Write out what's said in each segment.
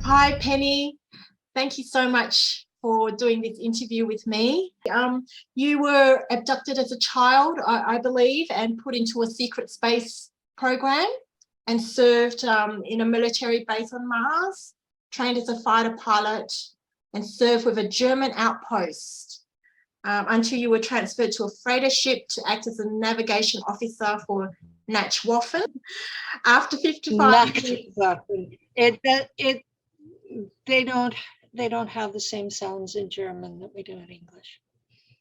Hi, Penny. Thank you so much for doing this interview with me. You were abducted as a child, I believe, and put into a secret space program and served in a military base on Mars, trained as a fighter pilot, and served with a German outpost until you were transferred to a freighter ship to act as a navigation officer for Nacht Waffen. After 55 Nacht, years, Waffen. They don't have the same sounds in German that we do in English.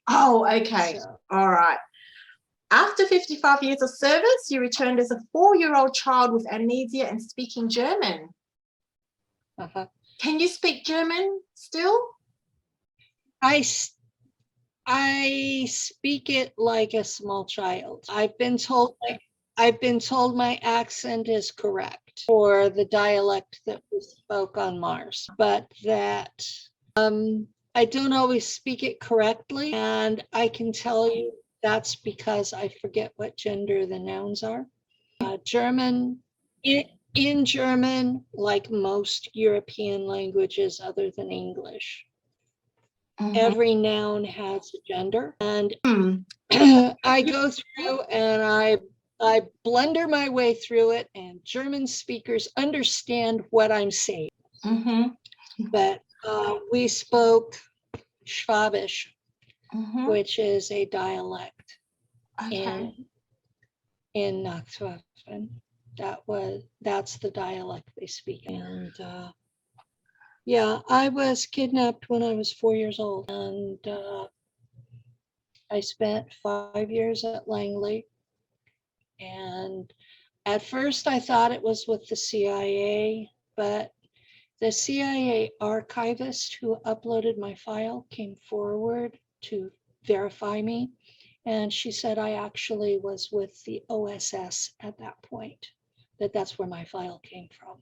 Oh, okay. So, All right. After 55 years of service, you returned as a 4-year-old child with amnesia and speaking German. Can you speak German still? I speak it like a small child. I've been told my accent is correct for the dialect that we spoke on Mars, but that I don't always speak it correctly, and I can tell you that's because I forget what gender the nouns are. German, in German, like most European languages other than English, every noun has a gender, and I go through and I blunder my way through it, and German speakers understand what I'm saying. But we spoke Schwabish, which is a dialect in Nacht. That's the dialect they speak. And yeah, I was kidnapped when I was 4 years old, and I spent 5 years at Langley. And at first I thought it was with the CIA, but the CIA archivist who uploaded my file came forward to verify me. And she said I actually was with the OSS at that point, that's where my file came from.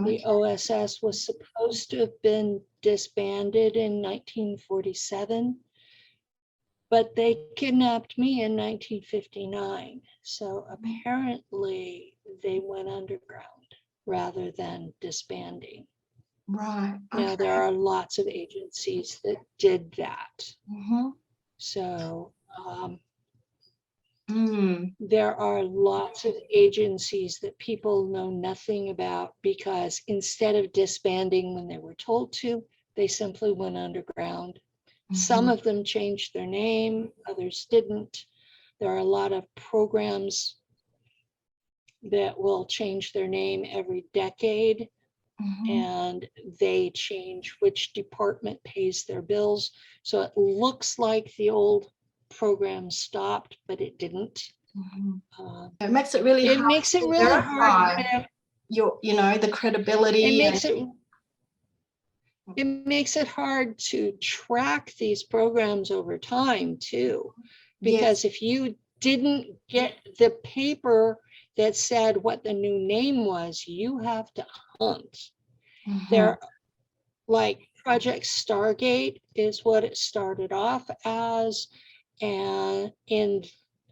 The OSS was supposed to have been disbanded in 1947, but they kidnapped me in 1959. So apparently they went underground rather than disbanding. Right. Now there are lots of agencies that did that. So there are lots of agencies that people know nothing about, because instead of disbanding when they were told to, they simply went underground. Some of them changed their name, others didn't. There are a lot of programs that will change their name every decade, and they change which department pays their bills. So it looks like the old program stopped, but it didn't. It makes it really hard. It makes it really hard. The credibility. It makes it hard to track these programs over time too, because if you didn't get the paper that said what the new name was, you have to hunt. There, like Project Stargate is what it started off as, and in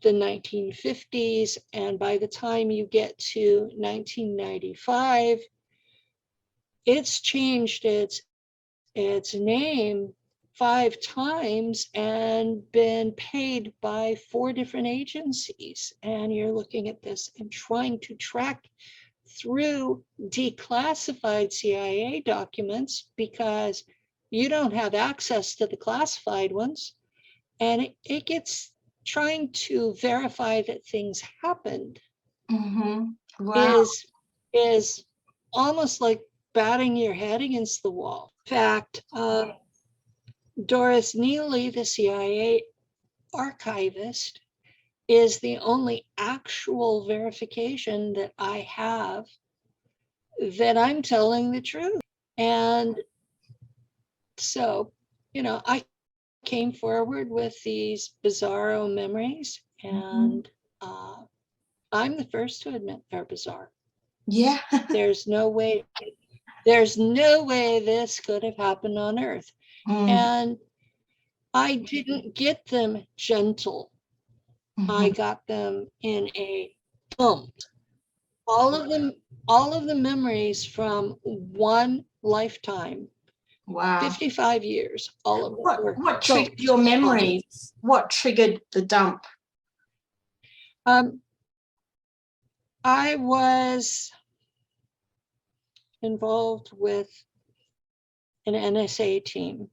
the 1950s, and by the time you get to 1995, it's changed its name 5 times and been paid by 4 different agencies. And you're looking at this and trying to track through declassified CIA documents, because you don't have access to the classified ones. And it gets trying to verify that things happened is almost like batting your head against the wall. In fact, Doris Neely, the CIA archivist, is the only actual verification that I have that I'm telling the truth. And so, I came forward with these bizarro memories, and I'm the first to admit they're bizarre. Yeah. There's no way this could have happened on Earth. And I didn't get them gentle. I got them in a all of the memories from one lifetime, Wow. 55 years, all of them were What triggered your memories? What triggered the dump? I was involved with an NSA team.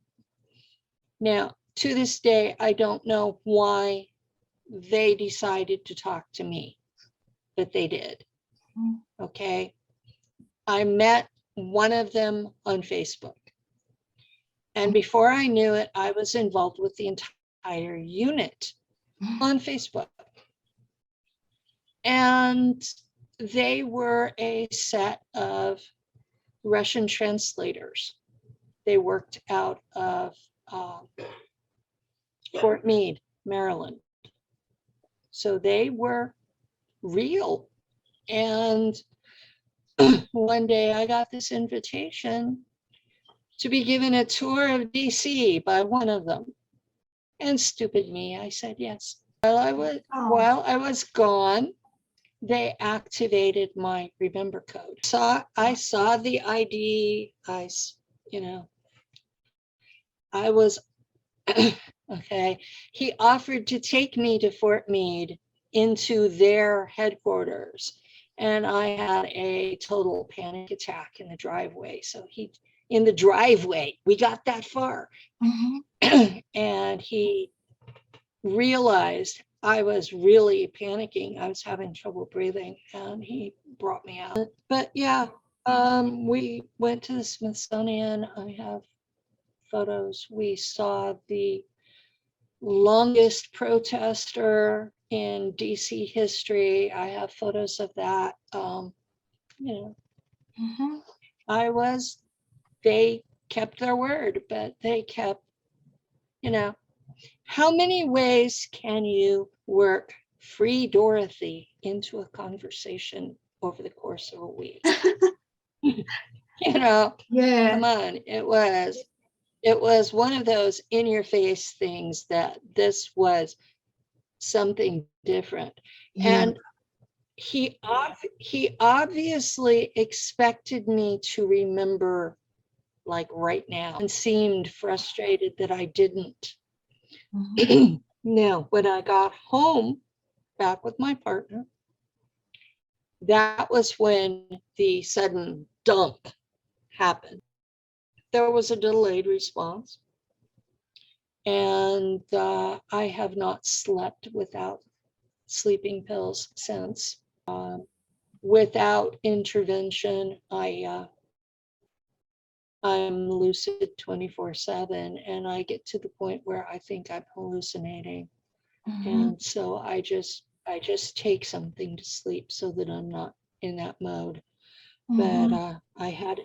Now, to this day, I don't know why they decided to talk to me, but they did. Okay. I met one of them on Facebook. And before I knew it, I was involved with the entire unit on Facebook. And they were a set of Russian translators. They worked out of Fort Meade, Maryland. So they were real. And one day I got this invitation to be given a tour of DC by one of them. And stupid me, I said yes. While I was gone, they activated my remember code. I saw the ID. I was okay. He offered to take me to Fort Meade into their headquarters, and I had a total panic attack in the driveway. So in the driveway, we got that far, and he realized I was really panicking. I was having trouble breathing, and he brought me out. But yeah, we went to the Smithsonian. I have photos. We saw the longest protester in DC history. I have photos of that. They kept their word, but they kept, how many ways can you work Free Dorothy into a conversation over the course of a week? Yeah. Come on. It was one of those in your face things that this was something different. Yeah. And he obviously expected me to remember like right now, and seemed frustrated that I didn't. Now, when I got home back with my partner, that was when the sudden dump happened. There was a delayed response, and I have not slept without sleeping pills since. Without intervention, I'm lucid 24/7, and I get to the point where I think I'm hallucinating. And so I just take something to sleep so that I'm not in that mode. But I had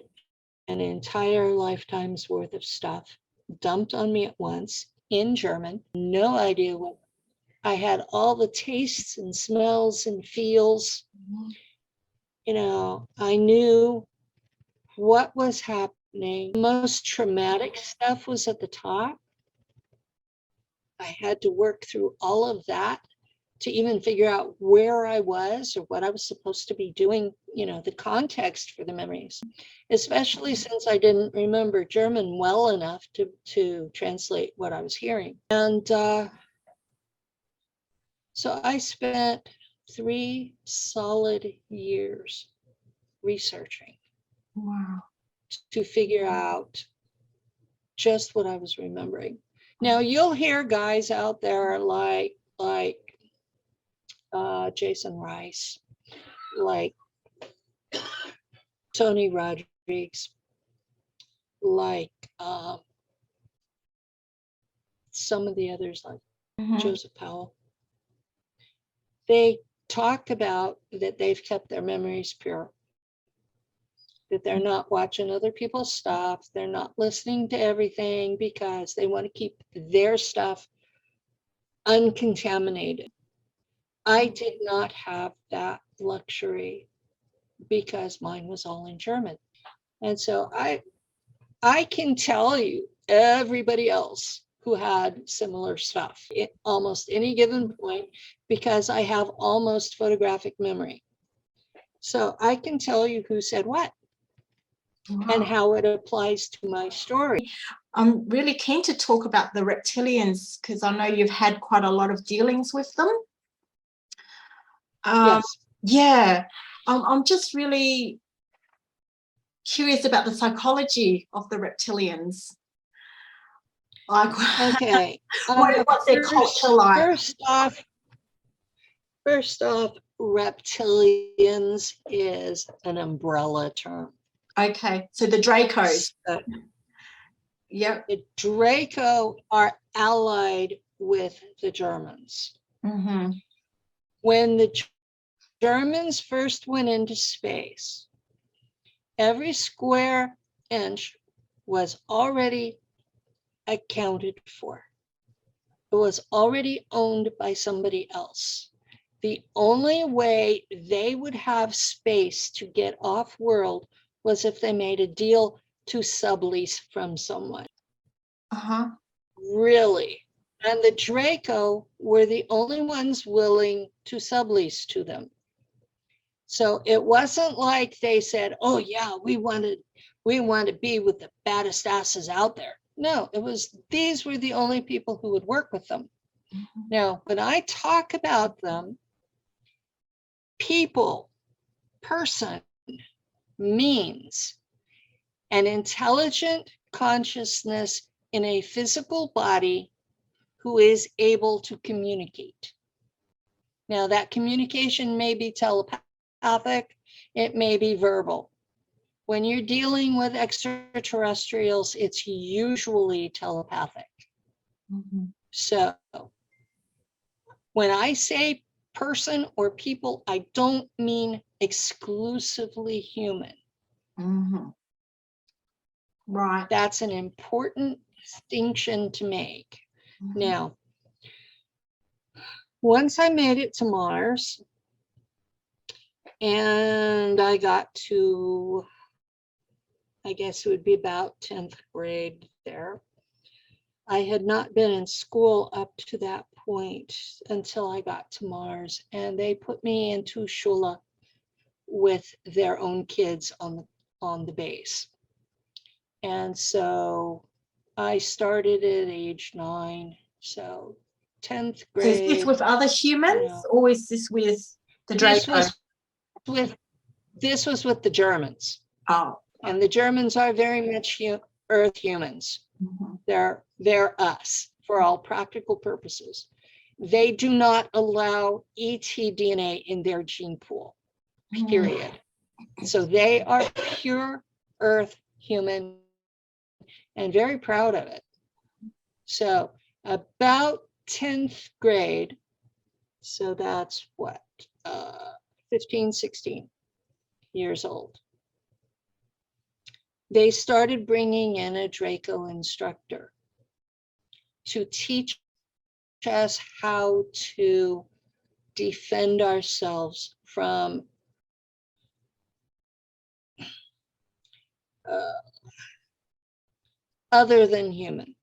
an entire lifetime's worth of stuff dumped on me at once in German. No idea what. I had all the tastes and smells and feels. I knew what was happening. The most traumatic stuff was at the top. I had to work through all of that to even figure out where I was or what I was supposed to be doing, the context for the memories, especially since I didn't remember German well enough to translate what I was hearing. And so I spent 3 solid years researching. Wow. To figure out just what I was remembering. Now you'll hear guys out there like Jason Rice, like Tony Rodriguez, like some of the others, like Joseph Powell. They talk about that they've kept their memories pure, that they're not watching other people's stuff, they're not listening to everything because they want to keep their stuff uncontaminated. I did not have that luxury because mine was all in German. And so I can tell you everybody else who had similar stuff at almost any given point, because I have almost photographic memory. So I can tell you who said what and Wow. how it applies to my story. I'm really keen to talk about the reptilians because I know you've had quite a lot of dealings with them. Yes. Yeah, I'm just really curious about the psychology of the reptilians. Like, Okay. what's their culture like? First off, reptilians is an umbrella term. Okay, so the Dracos. So Yep. the Draco are allied with the Germans. Mm-hmm. When the Germans first went into space, every square inch was already accounted for. It was already owned by somebody else. The only way they would have space to get off world was if they made a deal to sublease from someone. Uh-huh. Really. And the Draco were the only ones willing to sublease to them. So it wasn't like they said, oh yeah, we want to be with the baddest asses out there. No, it was, these were the only people who would work with them. Mm-hmm. Now, when I talk about them, people, person means an intelligent consciousness in a physical body who is able to communicate. Now, that communication may be telepathic, it may be verbal. When you're dealing with extraterrestrials, it's usually telepathic. Mm-hmm. So when I say person or people, I don't mean exclusively human. Mm-hmm. Right. That's an important distinction to make. Mm-hmm. Now, once I made it to Mars and I got to, I guess it would be about 10th grade there, I had not been in school up to that point until I got to Mars, and they put me into Shula with their own kids on the base. And so I started at age 9, so 10th So is this grade. with other humans, or is this with the This Draco? was with the Germans. Oh. And the Germans are very much Earth humans. Mm-hmm. They're us for all practical purposes. They do not allow ET DNA in their gene pool, period. So they are pure Earth human and very proud of it. So about 10th grade, so that's what, 15, 16 years old, they started bringing in a Draco instructor to teach us how to defend ourselves from other than human.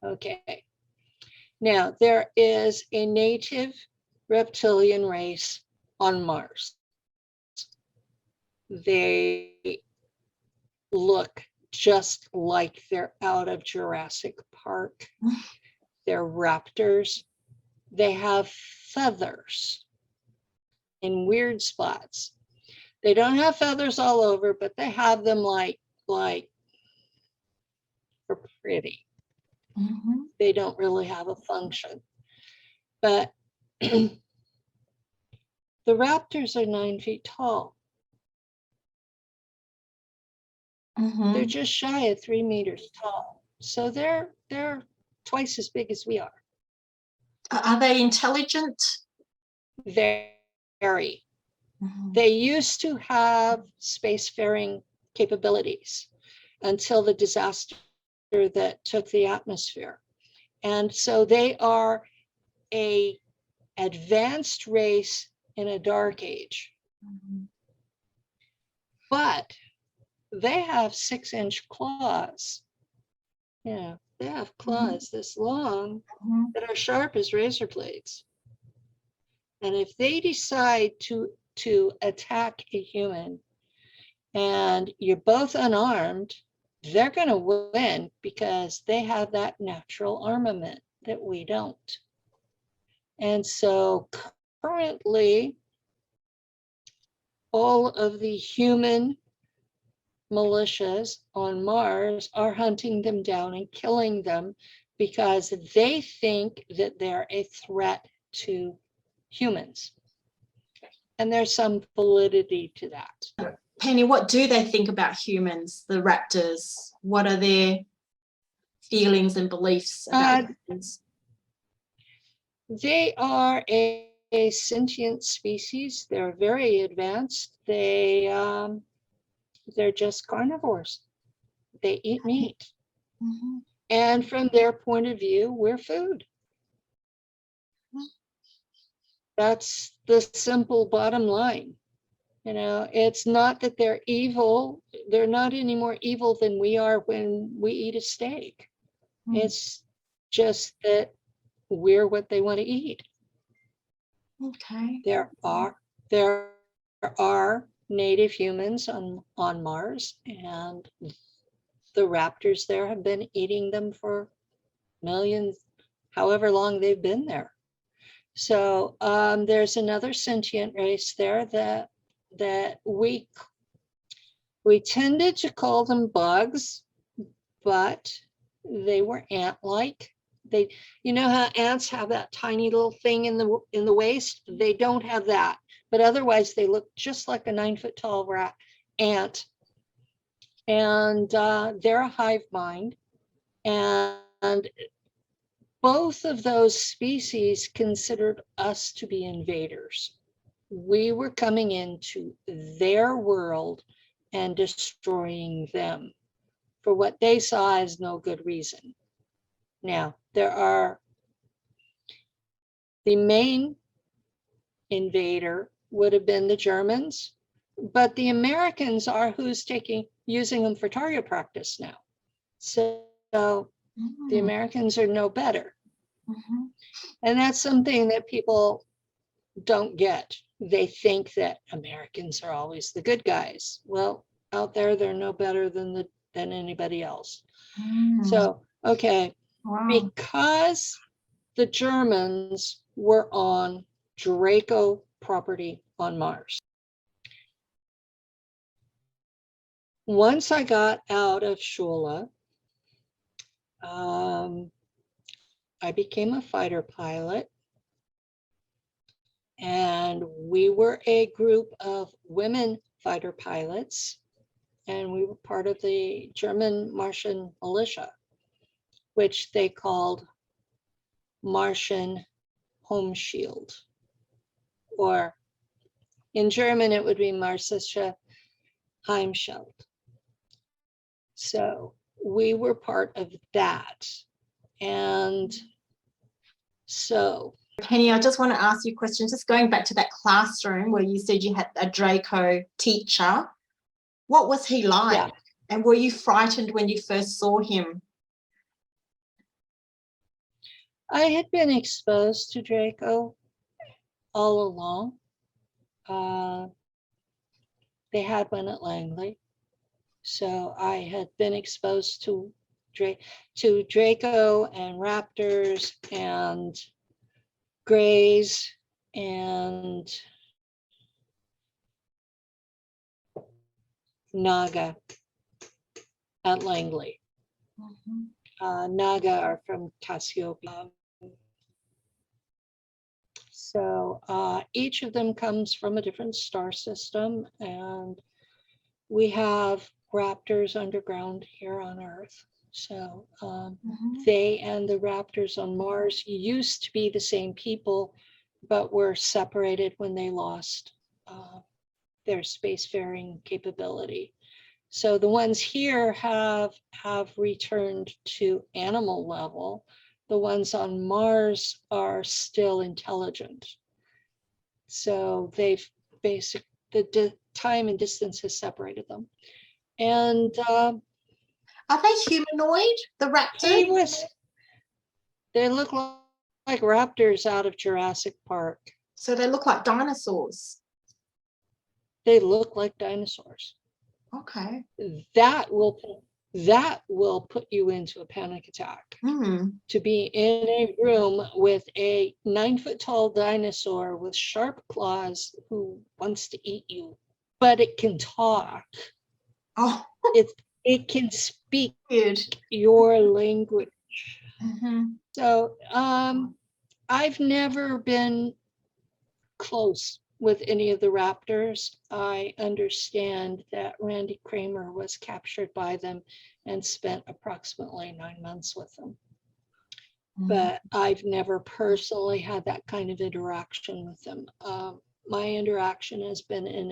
Okay. Now, there is a native reptilian race on Mars. They look just like they're out of Jurassic Park. They're raptors. They have feathers in weird spots. They don't have feathers all over, but they have them like for pretty. Mm-hmm. They don't really have a function. But the raptors are 9 feet tall. Mm-hmm. They're just shy of 3 meters tall. So they're twice as big as we are. Are they intelligent? Very. Mm-hmm. They used to have spacefaring capabilities until the disaster that took the atmosphere. And so they are a advanced race in a dark age. Mm-hmm. But they have 6-inch claws. Yeah, they have claws this long Mm-hmm. that are sharp as razor blades. And if they decide to attack a human and you're both unarmed, they're going to win because they have that natural armament that we don't. And so currently, all of the human militias on Mars are hunting them down and killing them because they think that they're a threat to humans. And there's some validity to that. Penny, what do they think about humans, the raptors? What are their feelings and beliefs about humans? They are a sentient species. They're very advanced. They're just carnivores. They eat meat. Mm-hmm. And from their point of view, we're food. That's the simple bottom line. You know, it's not that they're evil. They're not any more evil than we are when we eat a steak. It's just that we're what they want to eat. Okay. There are native humans on Mars, and the raptors there have been eating them for millions, however long they've been there. So there's another sentient race there that we tended to call them bugs, but they were ant-like. They, you know how ants have that tiny little thing in the waist? They don't have that, but otherwise they look just like a 9-foot tall ant. And they're a hive mind. And both of those species considered us to be invaders. We were coming into their world and destroying them for what they saw as no good reason. Now, the main invader would have been the Germans, but the Americans are who's using them for target practice now. So the Americans are no better. Mm-hmm. And that's something that people don't get. They think that Americans are always the good guys. Well, out there, they're no better than anybody else. So, okay, because the Germans were on Draco property on Mars. Once I got out of Shula, I became a fighter pilot, and we were a group of women fighter pilots, and we were part of the German Martian militia, which they called Martian Home Shield, or in German it would be Marssische Heimschild. So we were part of that. And so Penny, I just want to ask you a question, just going back to that classroom where you said you had a Draco teacher. What was he like? Yeah. And were you frightened when you first saw him? I had been exposed to Draco all along. They had one at Langley. So I had been exposed to Draco and raptors and grays and naga at Langley. Naga are from Cassiopeia. So each of them comes from a different star system, and we have raptors underground here on Earth. So they and the raptors on Mars used to be the same people, but were separated when they lost their spacefaring capability. So the ones here have returned to animal level. The ones on Mars are still intelligent. So they've the time and distance has separated them. And are they humanoid, the raptors? they look like raptors out of Jurassic Park. So they look like dinosaurs. They look like dinosaurs. Okay. That will put you into a panic attack. To be in a room with a 9-foot tall dinosaur with sharp claws who wants to eat you, but it can talk. Oh, it can speak weird. your language. Mm-hmm. So I've never been close with any of the raptors. I understand that Randy Kramer was captured by them and spent approximately 9 months with them. But I've never personally had that kind of interaction with them. My interaction has been in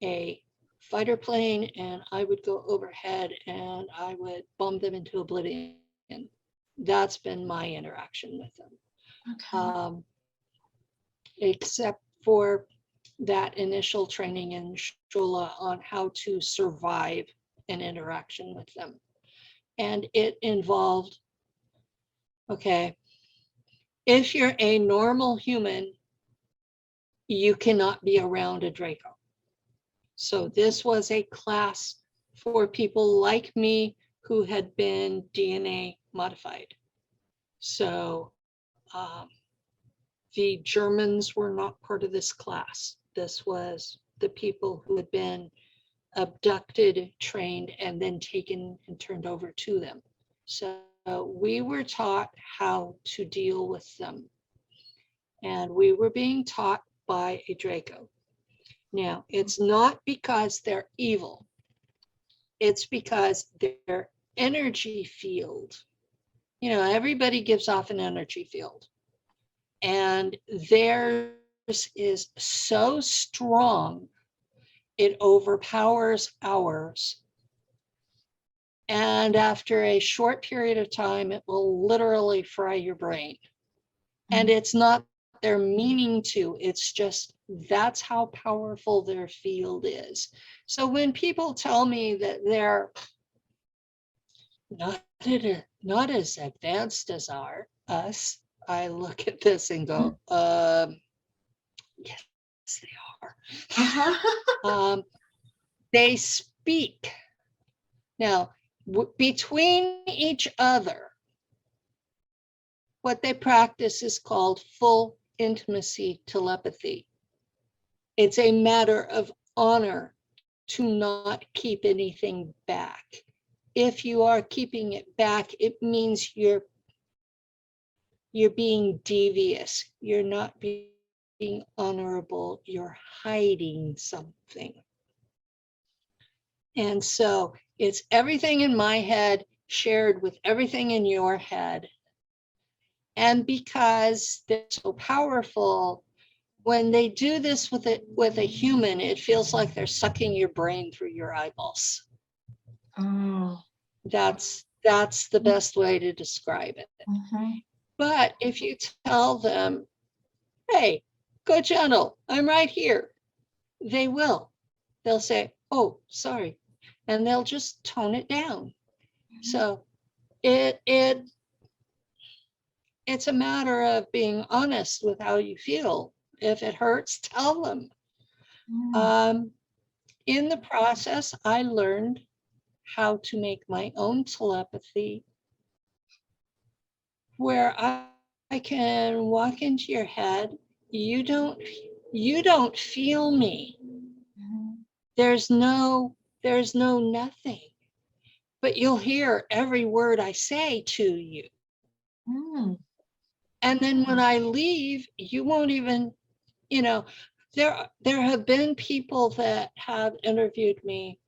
a fighter plane, and I would go overhead and I would bomb them into oblivion. That's been my interaction with them. Okay. Except for that initial training in Shula on how to survive an interaction with them. And it involved, okay, if you're a normal human, you cannot be around a Draco. So this was a class for people like me who had been DNA modified. So the Germans were not part of this class. This was the people who had been abducted, trained, and then taken and turned over to them. So we were taught how to deal with them. And we were being taught by a Draco. Now, it's not because they're evil. It's because their energy field, everybody gives off an energy field. And theirs is so strong, it overpowers ours. And after a short period of time, it will literally fry your brain. And it's not their meaning to, it's just that's how powerful their field is. So when people tell me that they're not as advanced as us, I look at this and go, yes, they are. They speak. Now, between each other, what they practice is called full intimacy telepathy. It's a matter of honor to not keep anything back. If you are keeping it back, it means you're being devious. You're not being honorable. You're hiding something. And so it's everything in my head shared with everything in your head. And because they're so powerful, when they do this with a human, it feels like they're sucking your brain through your eyeballs. Oh. That's the best way to describe it. But if you tell them, hey, go gentle, I'm right here, they will. They'll say, oh, sorry. And they'll just tone it down. So it's a matter of being honest with how you feel. If it hurts, tell them. In the process, I learned how to make my own telepathy where I can walk into your head. You don't feel me. There's no nothing, but you'll hear every word I say to you. And then when I leave, you won't even, there have been people that have interviewed me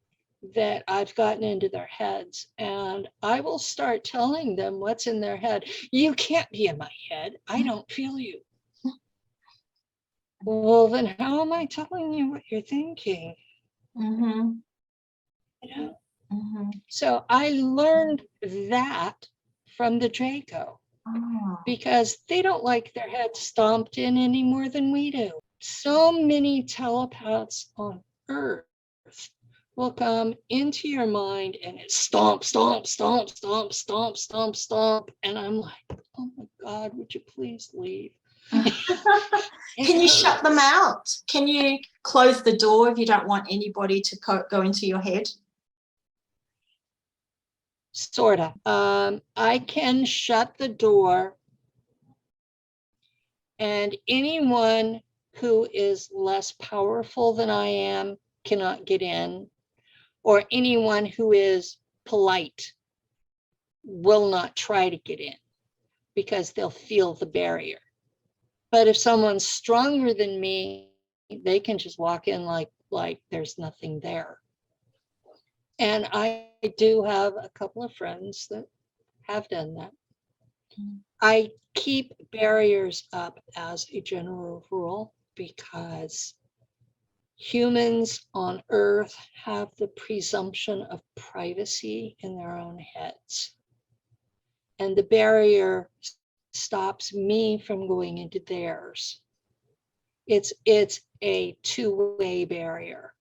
that I've gotten into their heads, and I will start telling them what's in their head. You can't be in my head. I don't feel you. Well, then how am I telling you what you're thinking? So I learned that from the Draco because they don't like their head stomped in any more than we do. So many telepaths on Earth will come into your mind and it stomp, stomp, stomp, stomp, stomp, stomp, stomp. And I'm like, oh my God, would you please leave? Can you shut them out? Can you close the door if you don't want anybody to go into your head? Sort of. I can shut the door, and anyone who is less powerful than I am cannot get in, or anyone who is polite will not try to get in because they'll feel the barrier. But if someone's stronger than me, they can just walk in like there's nothing there. And I do have a couple of friends that have done that. I keep barriers up as a general rule because humans on Earth have the presumption of privacy in their own heads. And the barrier stops me from going into theirs. It's a two-way barrier,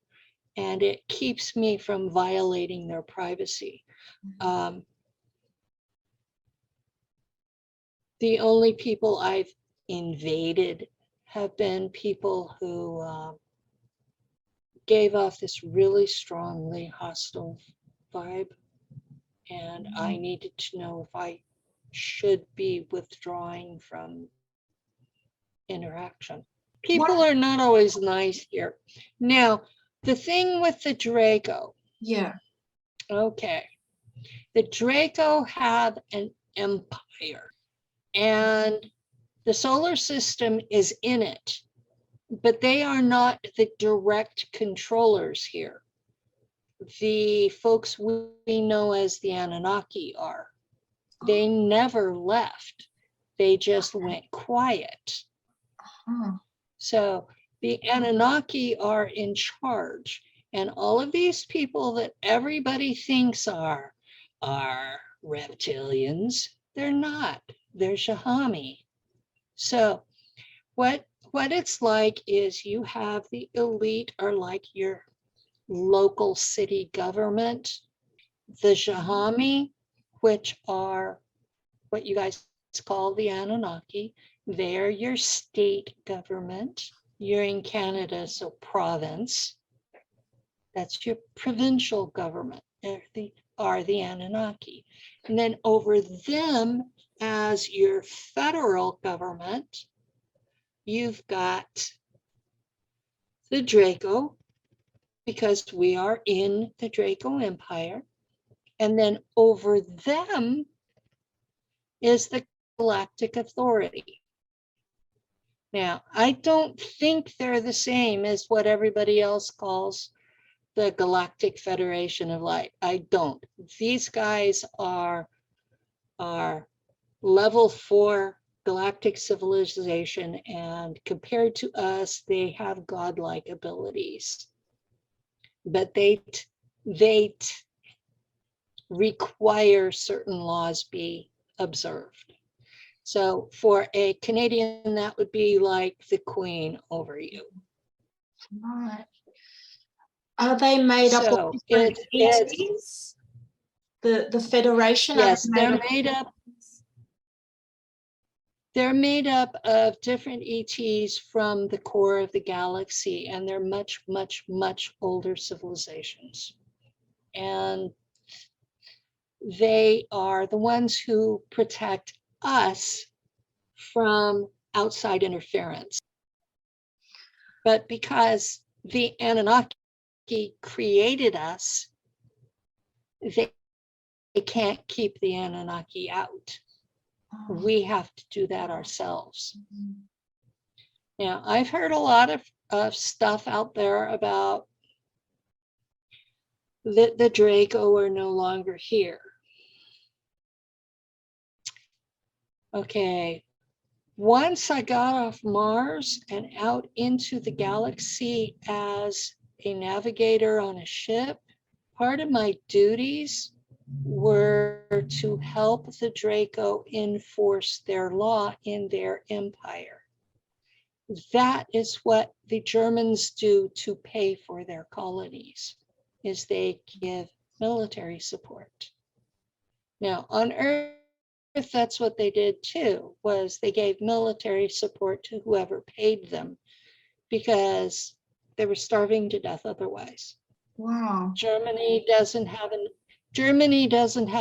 and it keeps me from violating their privacy. The only people I've invaded have been people who gave off this really strongly hostile vibe, and I needed to know if I should be withdrawing from interaction. People are not always nice here. Now, the thing with the Draco. Yeah. Okay. The Draco have an empire, and the solar system is in it, but they are not the direct controllers here. The folks we know as the Annunaki are. They never left. They just went quiet. So the Annunaki are in charge, and all of these people that everybody thinks are reptilians, they're not. They're Shahami. So what it's like is you have the elite are like your local city government, the Shahami, which are what you guys call the Anunnaki. They're your state government. You're in Canada, so province. That's your provincial government. Are the Anunnaki. And then over them as your federal government, you've got the Draco, because we are in the Draco Empire. And then over them is the Galactic Authority. Now, I don't think they're the same as what everybody else calls the Galactic Federation of Light. I don't. These guys are level 4 galactic civilization, and compared to us, they have godlike abilities. But they require certain laws be observed. So for a Canadian, that would be like the Queen over you. Right. Are they made up of different entities? The Federation? Yes, they're made up of different ETs from the core of the galaxy, and they're much, much, much older civilizations. And they are the ones who protect us from outside interference. But because the Anunnaki created us, they can't keep the Anunnaki out. We have to do that ourselves. Now, I've heard a lot of stuff out there about the Draco are no longer here. Okay, once I got off Mars and out into the galaxy as a navigator on a ship, part of my duties were to help the Draco enforce their law in their empire. That is what the Germans do to pay for their colonies, is they give military support. Now, on Earth, if that's what they did too, was they gave military support to whoever paid them because they were starving to death otherwise. Wow. Germany doesn't have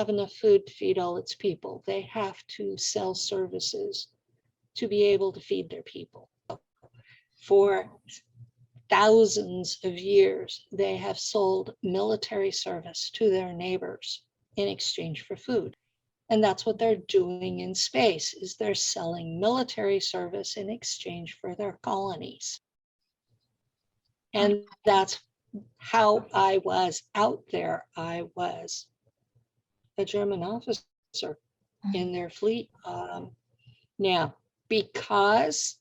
enough food to feed all its people. They have to sell services to be able to feed their people. For thousands of years, they have sold military service to their neighbors in exchange for food. And that's what they're doing in space, is they're selling military service in exchange for their colonies. And that's how I was out there. I was a German officer in their fleet. Now, because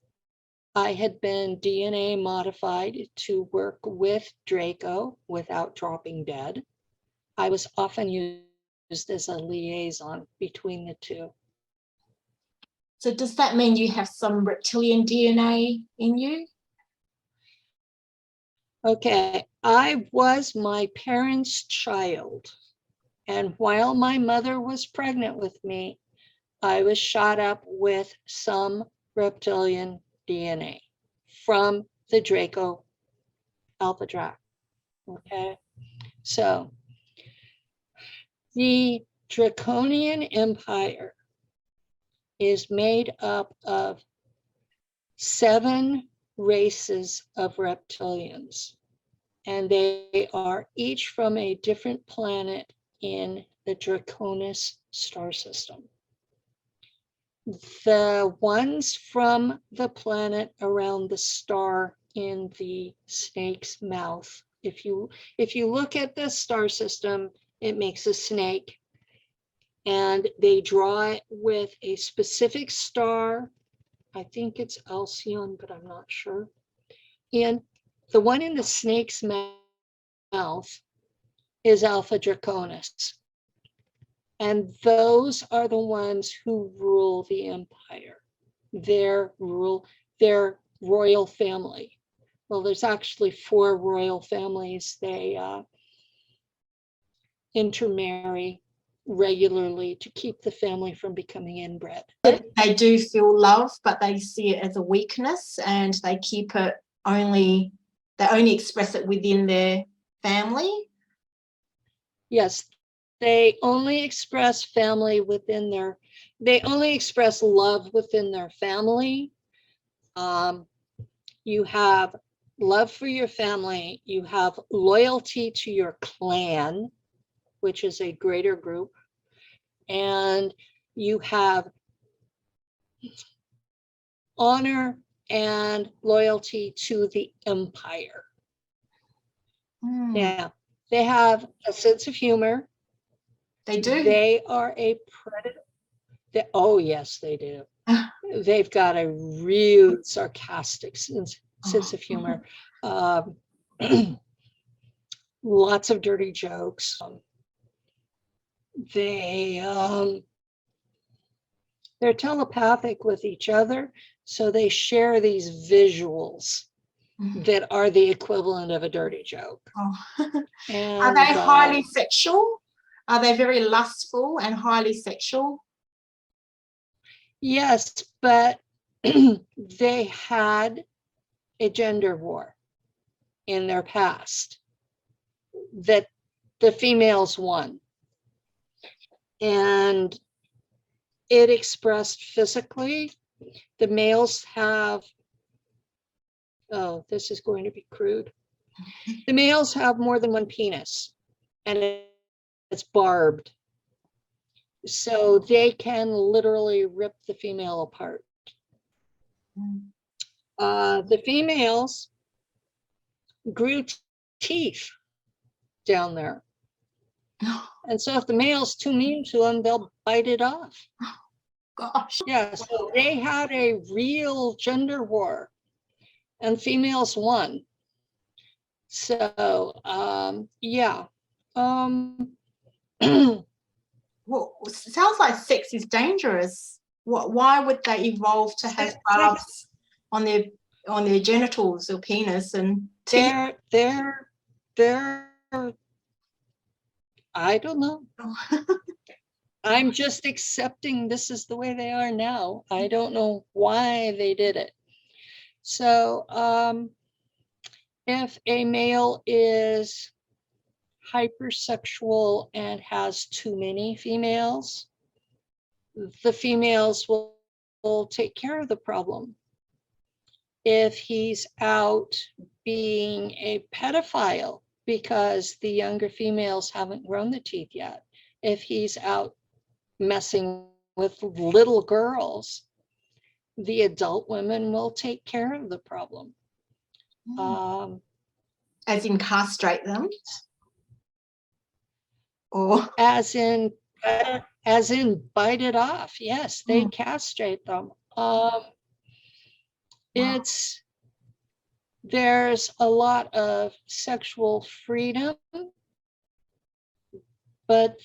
I had been DNA modified to work with Draco without dropping dead, I was often used as a liaison between the two. So does that mean you have some reptilian DNA in you? Okay, I was my parents' child. And while my mother was pregnant with me, I was shot up with some reptilian DNA from the Draco Alpha Drac. Okay, so the Draconian Empire is made up of 7 races of reptilians, and they are each from a different planet in the Draconis star system. The ones from the planet around the star in the snake's mouth, if you look at the star system, it makes a snake, and they draw it with a specific star. I think it's Alcyon, but I'm not sure. And the one in the snake's mouth is Alpha Draconis. And those are the ones who rule the empire. Their royal family. Well, there's actually 4 royal families. They intermarry regularly to keep the family from becoming inbred. They do feel love, but they see it as a weakness, and they keep it only express it within their family. Yes, they only express family within they only express love within their family. You have love for your family, you have loyalty to your clan, which is a greater group, and you have honor and loyalty to the empire. Now, they have a sense of humor. They do. They are a predator. Oh, yes, they do. They've got a real sarcastic sense of humor. Lots of dirty jokes. They're telepathic with each other, so they share these visuals that are the equivalent of a dirty joke. And, are they highly sexual? Are they very lustful and highly sexual? Yes, but they had a gender war in their past that the females won. And it expressed physically. The males have, oh, this is going to be crude. The males have more than one penis, and it's barbed. So they can literally rip the female apart. The females grew teeth down there. And so if the male's too mean to them, they'll bite it off. Gosh. Yeah, so they had a real gender war, and females won. So, yeah. Well, it sounds like sex is dangerous. Why would they evolve to have barbs on their genitals or penis and teeth? They're I don't know. I'm just accepting this is the way they are now. I don't know why they did it. So if a male is hypersexual and has too many females, the females will take care of the problem. If he's out being a pedophile because the younger females haven't grown the teeth yet, if he's out messing with little girls, the adult women will take care of the problem. As in castrate them? Or as in bite it off. Yes, they castrate them. There's a lot of sexual freedom, but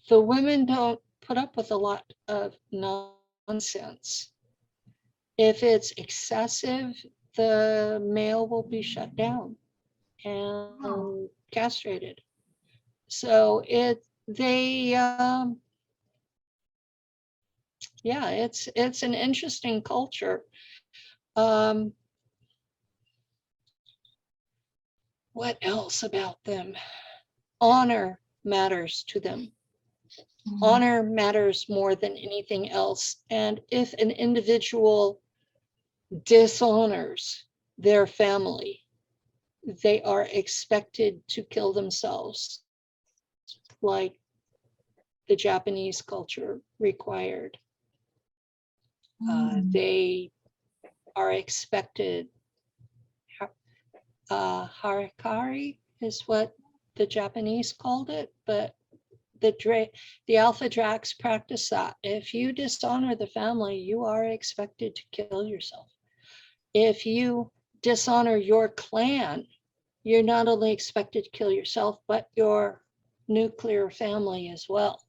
the women don't put up with a lot of nonsense. If it's excessive, the male will be shut down and castrated. So it's an interesting culture. What else about them? Honor matters to them. Honor matters more than anything else. And if an individual dishonors their family, they are expected to kill themselves, like the Japanese culture required. They are expected, harakiri is what the Japanese called it, but the Alpha Dracs practice that. If you dishonor the family, you are expected to kill yourself. If you dishonor your clan, you're not only expected to kill yourself, but your nuclear family as well.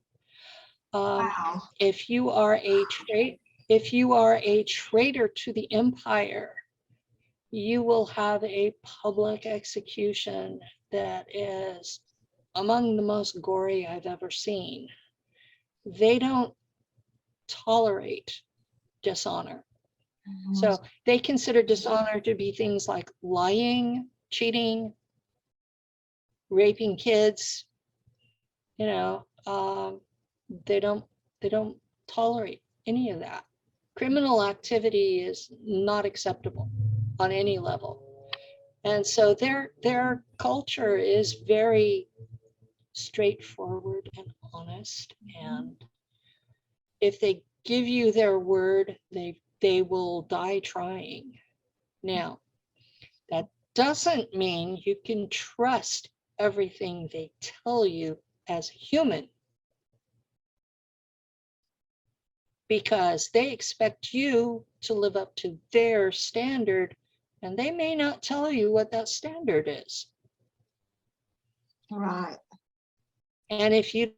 wow. If you are a traitor to the empire, you will have a public execution that is among the most gory I've ever seen. They don't tolerate dishonor. So they consider dishonor to be things like lying, cheating, raping kids. You know, they don't tolerate any of that. Criminal activity is not acceptable on any level. And so their culture is very straightforward and honest. And if they give you their word, they will die trying. Now, that doesn't mean you can trust everything they tell you as a human, because they expect you to live up to their standard, and they may not tell you what that standard is. Right. And if you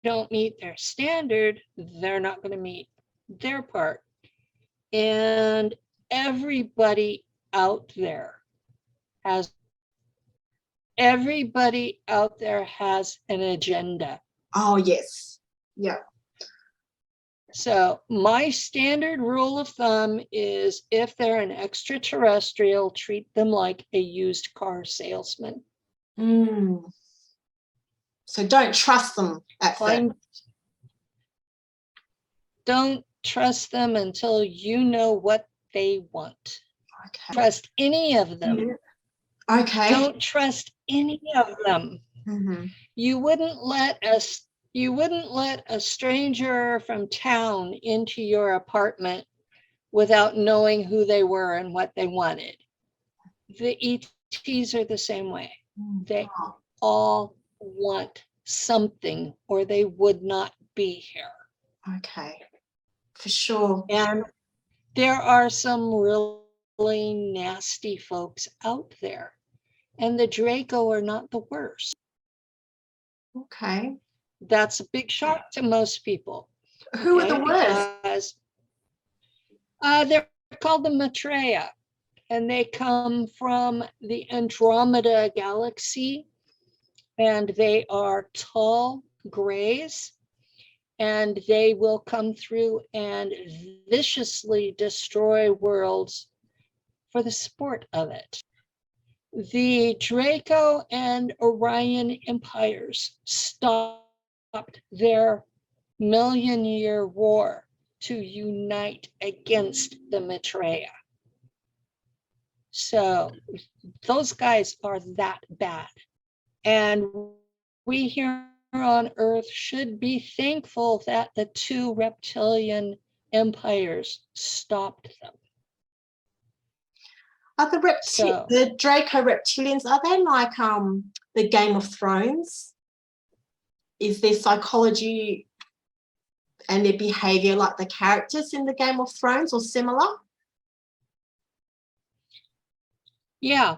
don't meet their standard, they're not going to meet their part. And everybody out there has an agenda. Oh, yes. Yeah. So my standard rule of thumb is if they're an extraterrestrial, treat them like a used car salesman. So don't trust them at first. Don't trust them until you know what they want. Okay. Trust any of them. Okay. Don't trust any of them. You wouldn't let a stranger from town into your apartment without knowing who they were and what they wanted. The ETs are the same way. They all want something or they would not be here. Okay, for sure. And there are some really nasty folks out there, and the Draco are not the worst. Okay. That's a big shock to most people. Who are the worst? Because they're called the Maitreya, and they come from the Andromeda galaxy, and they are tall grays, and they will come through and viciously destroy worlds for the sport of it. The Draco and Orion empires stopped their million-year war to unite against the Maitreya. So those guys are that bad. And we here on Earth should be thankful that the two reptilian empires stopped them. Are the Draco reptilians, are they like the Game of Thrones? Is their psychology and their behavior like the characters in the Game of Thrones or similar? Yeah,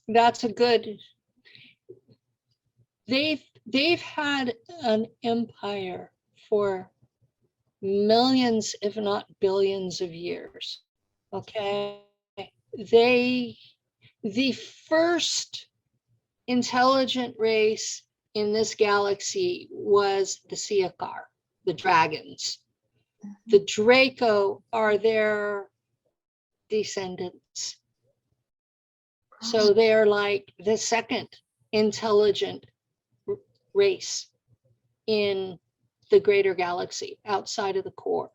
that's a good. They've had an empire for millions, if not billions of years. Okay. The first intelligent race in this galaxy was the Siakar, the dragons. The Draco are their descendants. So they're like the second intelligent race in the greater galaxy outside of the core.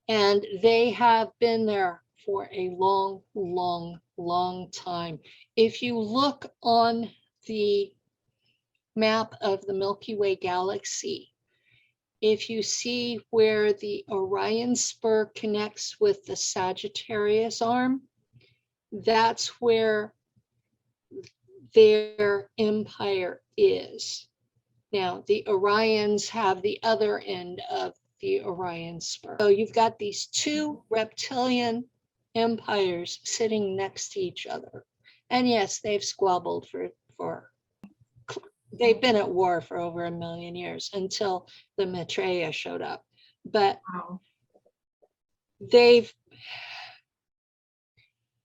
And they have been there for a long, long, long time. If you look on the map of the Milky Way galaxy, if you see where the Orion spur connects with the Sagittarius arm, that's where their empire is. Now, the Orions have the other end of the Orion spur. So you've got these two reptilian empires sitting next to each other. And yes, they've squabbled they've been at war for over 1 million years until the Maitreya showed up. But Wow.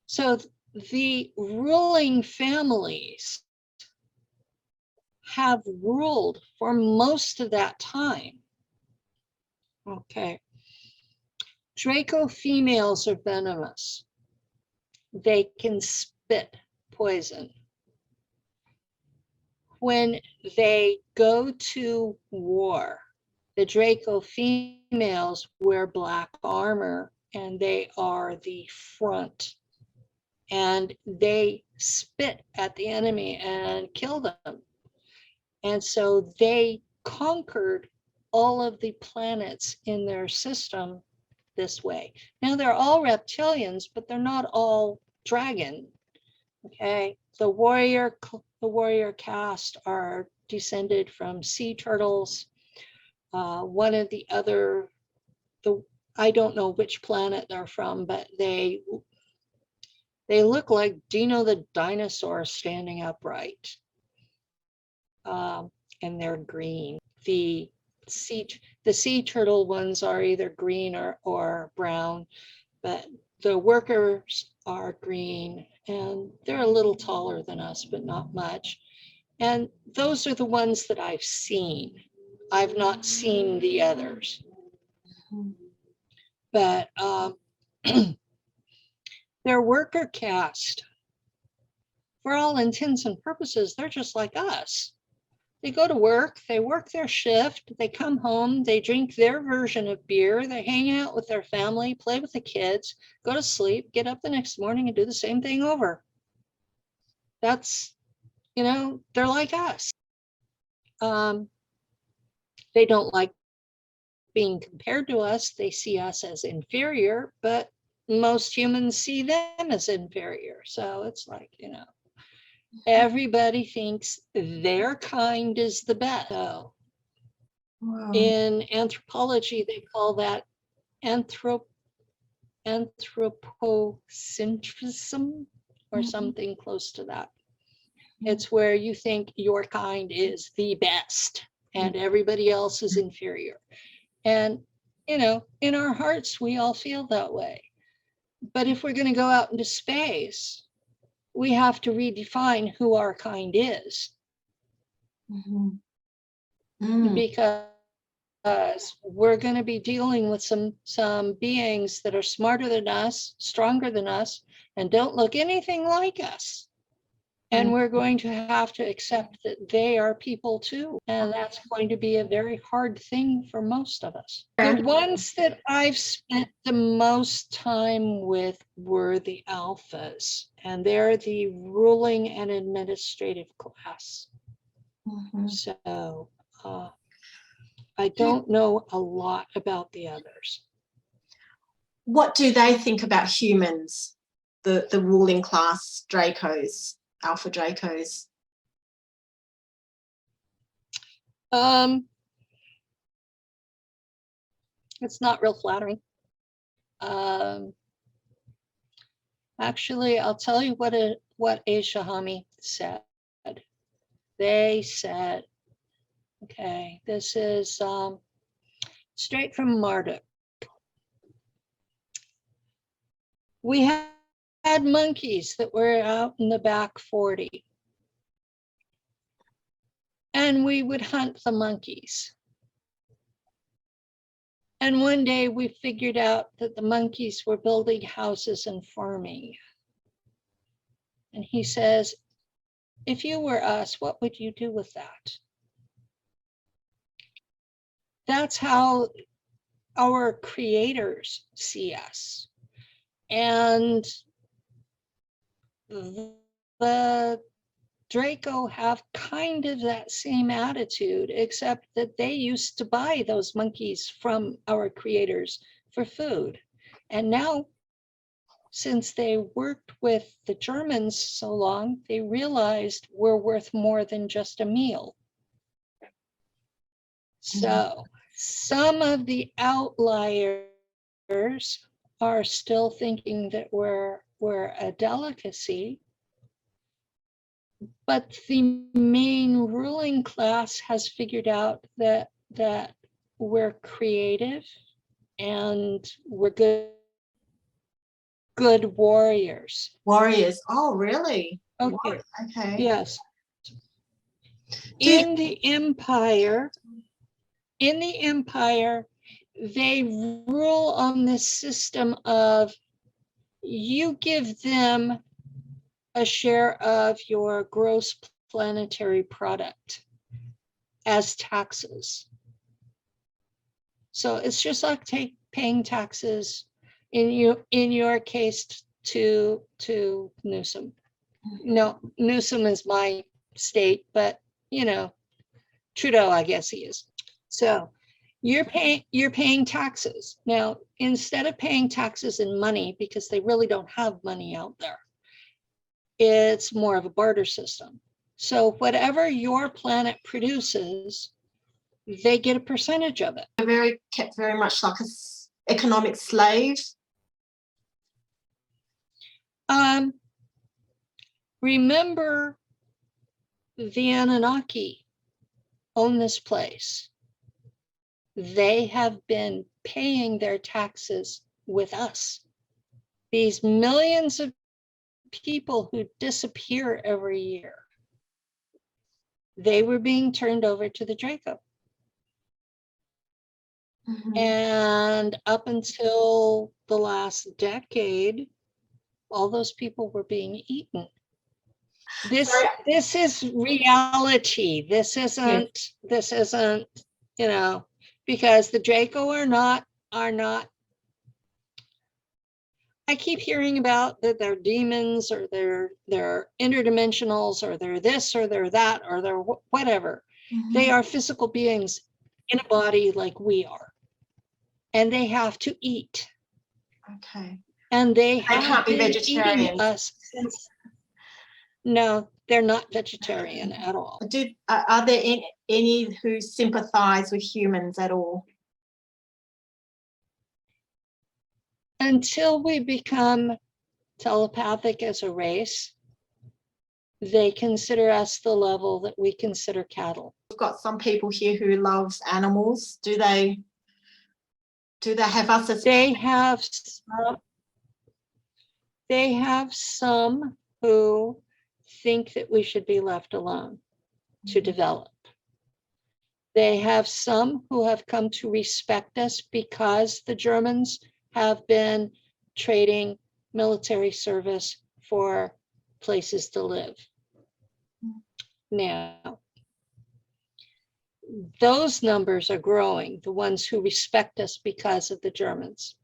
So the ruling families have ruled for most of that time. Okay. Draco females are venomous. They can spit poison. When they go to war, the Draco females wear black armor and they are the front. And they spit at the enemy and kill them. And so they conquered all of the planets in their system this way. Now they're all reptilians, but they're not all dragon. Okay, the warrior caste are descended from sea turtles. One of the other, I don't know which planet they're from, but they look like Dino the dinosaur standing upright. And they're green. The sea turtle ones are either green or brown, but the workers are green and they're a little taller than us, but not much. And those are the ones that I've seen. I've not seen the others. But they're worker caste. For all intents and purposes, they're just like us. They go to work, they work their shift, they come home, they drink their version of beer, they hang out with their family, play with the kids, go to sleep, get up the next morning and do the same thing over. That's, they're like us. They don't like being compared to us. They see us as inferior, but most humans see them as inferior. So it's like, everybody thinks their kind is the best. So Wow. in anthropology, they call that anthropocentrism or something close to that. It's where you think your kind is the best and everybody else is inferior. And, in our hearts, we all feel that way. But if we're going to go out into space, we have to redefine who our kind is. Because we're going to be dealing with some beings that are smarter than us, stronger than us, and don't look anything like us. And we're going to have to accept that they are people too. And that's going to be a very hard thing for most of us. The ones that I've spent the most time with were the alphas, and they're the ruling and administrative class. So I don't know a lot about the others. What do they think about humans, the ruling class Dracos, Alpha Dracos? It's not real flattering. Actually, I'll tell you what a Shahami said. They said, okay, this is straight from Marduk. We had monkeys that were out in the back 40. And we would hunt the monkeys. And one day we figured out that the monkeys were building houses and farming. And he says, if you were us, what would you do with that? That's how our creators see us. And the Draco have kind of that same attitude, except that they used to buy those monkeys from our creators for food. And now, since they worked with the Germans so long, they realized we're worth more than just a meal. So some of the outliers are still thinking that we're a delicacy. But the main ruling class has figured out that we're creative and we're good warriors. Warriors. Oh, really? Okay. Okay. Yes. In the empire, they rule on this system of you give them a share of your gross planetary product as taxes. So it's just like paying taxes in your case to Newsom. No, Newsom is my state, but you know, Trudeau, I guess he is. So you're paying taxes. Now, instead of paying taxes in money, because they really don't have money out there, it's more of a barter system. So whatever your planet produces, they get a percentage of it. They're kept very much like an economic slave. Remember, the Annunaki own this place. They have been paying their taxes with us. These millions of people who disappear every year, they were being turned over to the Draco. And up until the last decade, all those people were being eaten. This is reality. This isn't, you know, because the Draco are not, I keep hearing about that they're demons or they're interdimensionals or they're this or they're that or they're whatever. They are physical beings in a body like we are. And they have to eat. Okay. And they can't be vegetarians. Us since, no, they're not vegetarian at all. Are there any who sympathize with humans at all? Until we become telepathic as a race, they consider us the level that we consider cattle. We've got some people here who love animals. Do they have us as they have some who think that we should be left alone to develop. They have some who have come to respect us because the Germans have been trading military service for places to live. Now, those numbers are growing, the ones who respect us because of the Germans.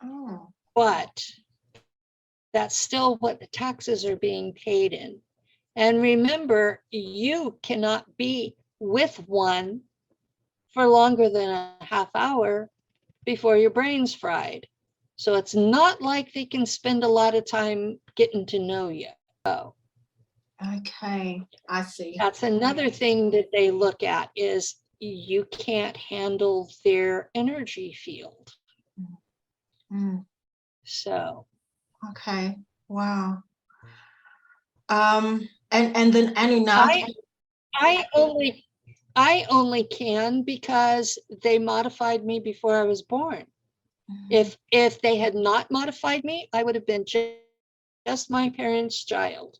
Oh. But that's still what the taxes are being paid in. And remember, you cannot be with one for longer than a half hour before your brain's fried. So it's not like they can spend a lot of time getting to know you. Oh, Okay, I see. that's another thing that they look at is you can't handle their energy field. Mm, So okay, wow. And then Annunaki. I only can because they modified me before I was born. Mhm. If they had not modified me, I would have been just my parents' child.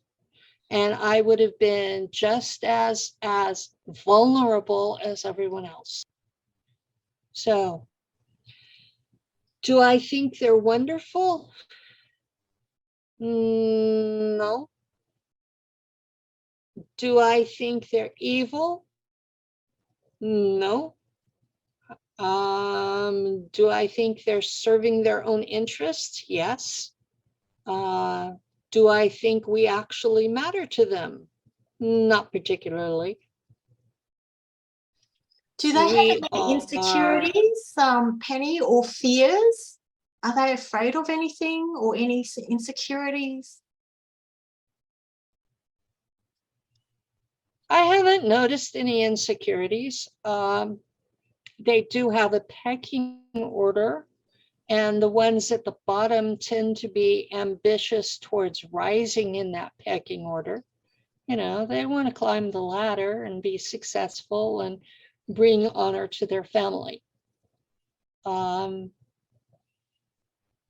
And I would have been just as vulnerable as everyone else. So, do I think they're wonderful? No. Do I think they're evil? No. Do I think they're serving their own interests? Yes. Do I think we actually matter to them? Not particularly. Do they have We any are. insecurities, Penny, or fears? Are they afraid of anything or any insecurities? I haven't noticed any insecurities. They do have a pecking order, and the ones at the bottom tend to be ambitious towards rising in that pecking order. You know, they want to climb the ladder and be successful and bring honor to their family.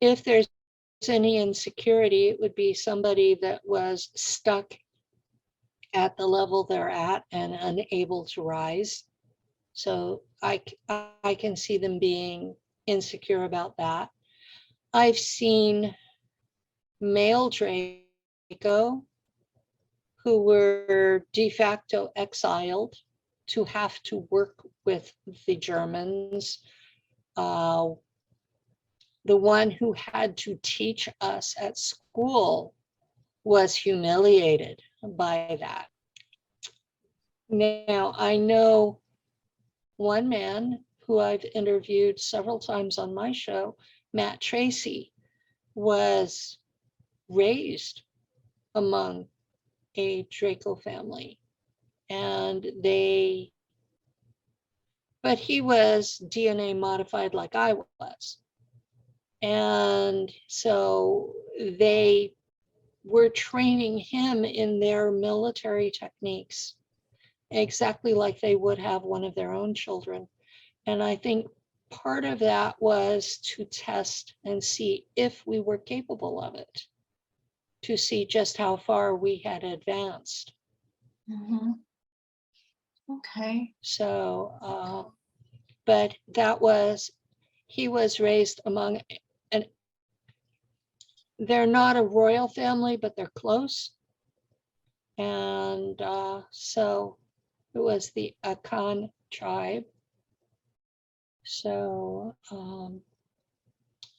If there's any insecurity, it would be somebody that was stuck at the level they're at and unable to rise. So I can see them being insecure about that. I've seen male Draco who were de facto exiled to have to work with the Germans. The one who had to teach us at school was humiliated by that. Now, I know one man who I've interviewed several times on my show, Matt Tracy, was raised among a Draco family. But he was DNA modified like I was. And so they were training him in their military techniques, exactly like they would have one of their own children. And I think part of that was to test and see if we were capable of it, to see just how far we had advanced. Mm-hmm. Okay. So, but he was raised among, and they're not a royal family, but they're close. And so it was the Akan tribe. So,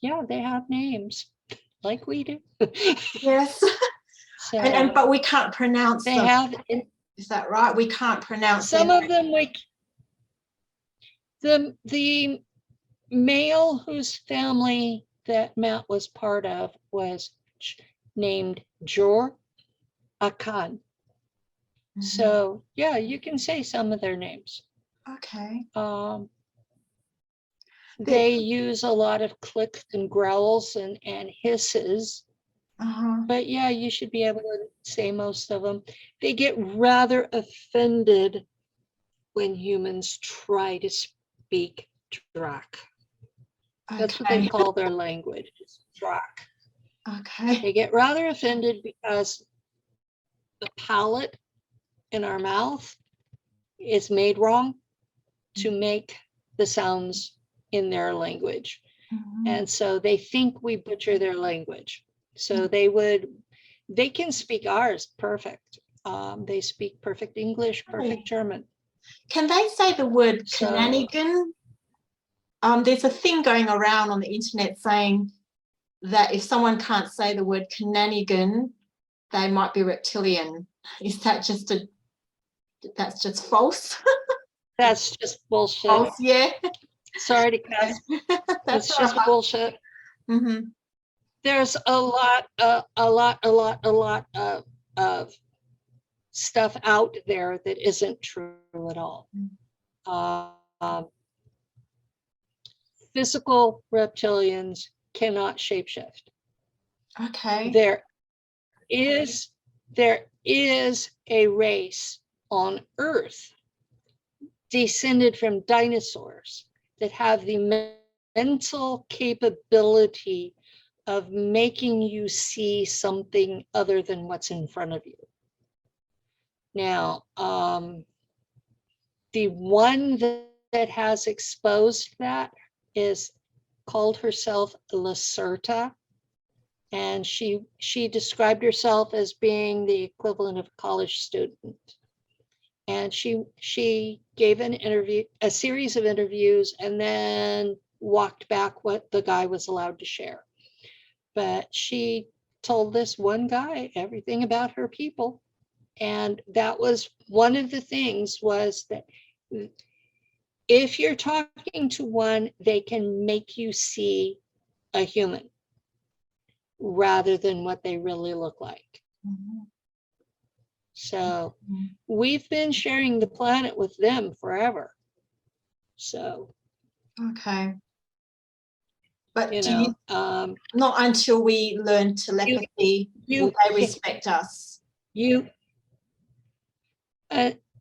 yeah, they have names like we do. Yes. So and but we can't pronounce they them. have. Is that right? We can't pronounce Some them. of them, the male whose family that Matt was part of was named Jor Akan. Mm-hmm. So yeah, you can say some of their names. Okay. They use a lot of clicks and growls and hisses. Uh-huh. But yeah, you should be able to say most of them. They get rather offended when humans try to speak Drac. That's what they Okay. call their language, Drac. Okay. They get rather offended because the palate in our mouth is made wrong. to make the sounds in their language. Mhm. And so they think we butcher their language. So they can speak ours perfect. They speak perfect English, perfect German. Can they say the word So- Cananigan? There's a thing going around on the internet saying that if someone can't say the word Cananigan, they might be reptilian. Is that that's just false? That's just bullshit. False, yeah. Sorry to cuss. That's It's just all right. bullshit. Mm-hmm. There's a lot of stuff out there that isn't true at all. Physical reptilians cannot shapeshift. Okay. There is a race on Earth descended from dinosaurs that have the mental capability of making you see something other than what's in front of you. Now, the one that has exposed that is called herself Lacerta, and she described herself as being the equivalent of a college student. And she gave a series of interviews, and then walked back what the guy was allowed to share. But she told this one guy everything about her people. And that was one of the things, was that if you're talking to one, they can make you see a human rather than what they really look like. Mm-hmm. So we've been sharing the planet with them forever. So, Okay. But you do know, you, not until we learn telepathy will they respect us?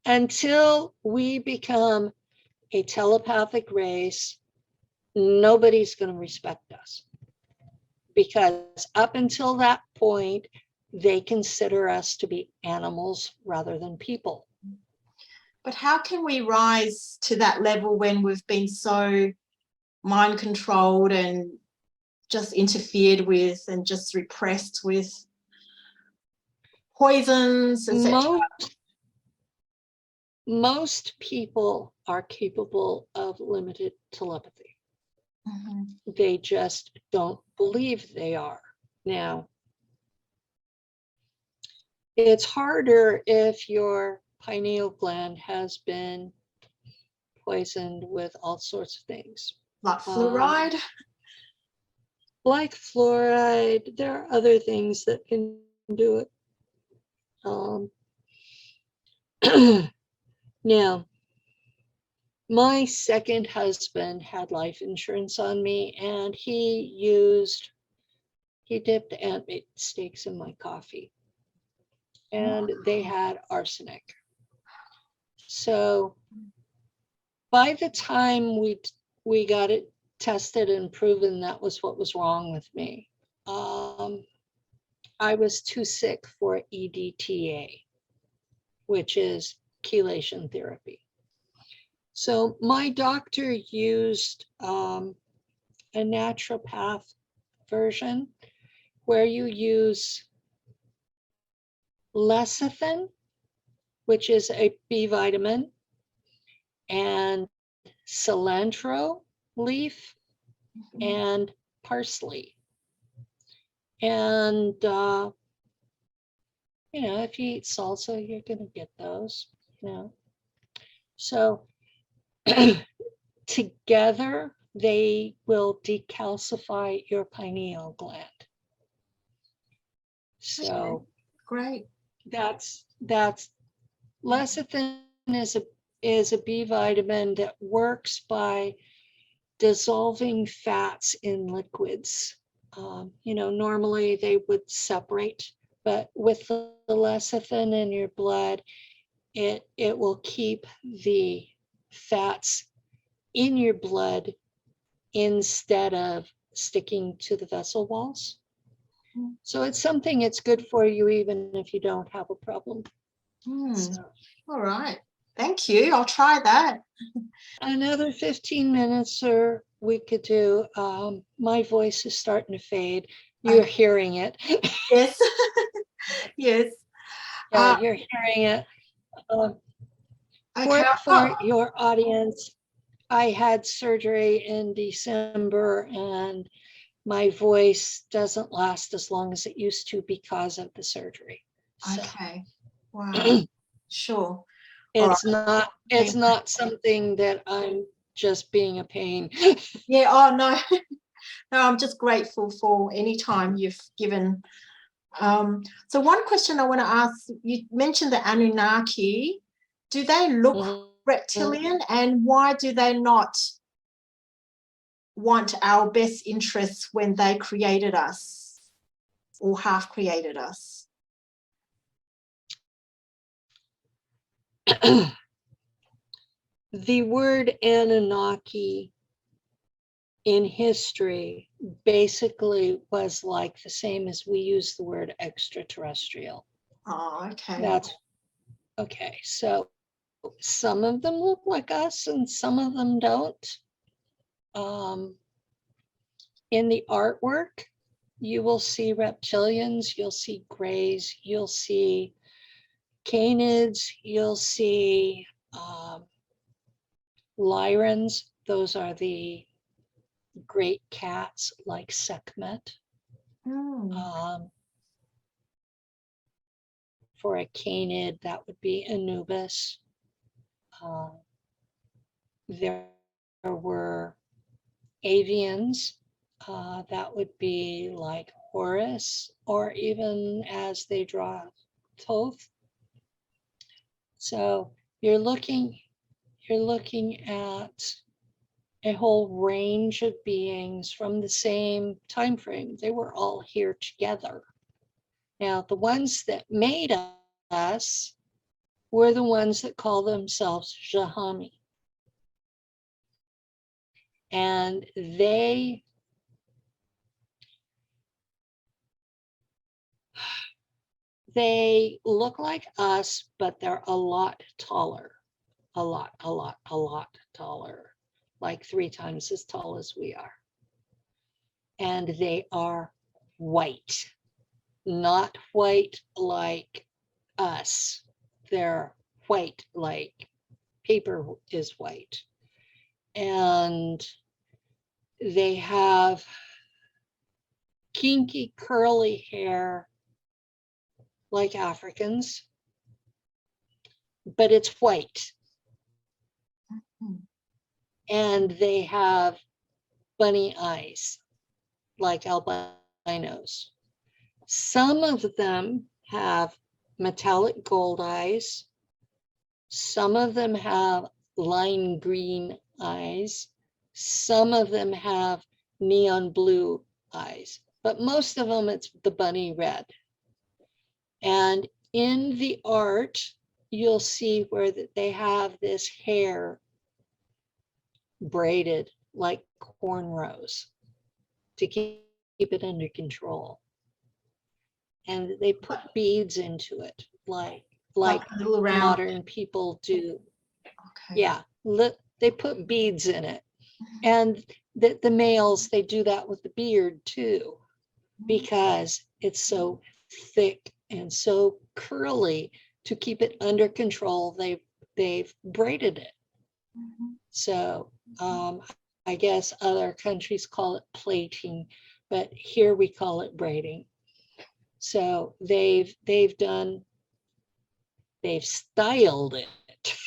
Until we become a telepathic race, nobody's going to respect us. Because up until that point, they consider us to be animals rather than people. But how can we rise to that level when we've been so mind controlled and just interfered with and just repressed with poisons, etc.? Most people are capable of limited telepathy. Mm-hmm. They just don't believe they are. Now, it's harder if your pineal gland has been poisoned with all sorts of things. Like fluoride? Like fluoride, there are other things that can do it. Now, my second husband had life insurance on me, and he dipped ant steaks in my coffee, and they had arsenic. So by the time we got it tested and proven that was what was wrong with me, I was too sick for EDTA, which is chelation therapy. So my doctor used a naturopath version where you use lecithin, which is a B vitamin, and cilantro leaf and parsley. And, if you eat salsa, you're going to get those, So together, they will decalcify your pineal gland. So okay. Great. That's lecithin is a B vitamin that works by dissolving fats in liquids. Normally they would separate, but with the lecithin in your blood, it will keep the fats in your blood instead of sticking to the vessel walls. So it's something that's good for you even if you don't have a problem. All right. Thank you. I'll try that. Another 15 minutes, or we could do, my voice is starting to fade. You're Okay. hearing it. Yes. Yes. Yeah, you're hearing it. Okay. For your audience, I had surgery in December and my voice doesn't last as long as it used to because of the surgery. So Okay. Wow. Sure. All it's right. not something that I'm just being a pain. Yeah. Oh, no. No, I'm just grateful for any time you've given. So one question I want to ask, you mentioned the Anunnaki. Do they look Mhm. reptilian, and why do they not want our best interests when they created us or half created us? The word Anunnaki in history basically was like the same as we use the word extraterrestrial. Oh, okay. That's okay. So some of them look like us and some of them don't. In the artwork, you will see reptilians, you'll see grays, you'll see canids, you'll see lyrans. Those are the great cats like Sekhmet. Mm. For a canid, that would be Anubis. There were avians, that would be like Horus, or even as they draw Thoth. So you're looking at a whole range of beings from the same time frame. They were all here together. Now, the ones that made us were the ones that call themselves Jahami. And they look like us, but they're a lot taller, a lot taller, like 3 times as tall as we are. And they are white, not white like us. They're white like paper is white. And they have kinky curly hair like Africans, but it's white. And they have bunny eyes like albinos. Some of them have metallic gold eyes. Some of them have lime green eyes. Some of them have neon blue eyes, but most of them it's the bunny red. And in the art, you'll see where they have this hair braided like cornrows to keep it under control. And they put beads into it, like little round. modern people do. Okay. Yeah, they put beads in it. And the males, they do that with the beard too, because it's so thick and so curly. To keep it under control, they've braided it. So I guess other countries call it plating, but here we call it braiding. So they've styled it.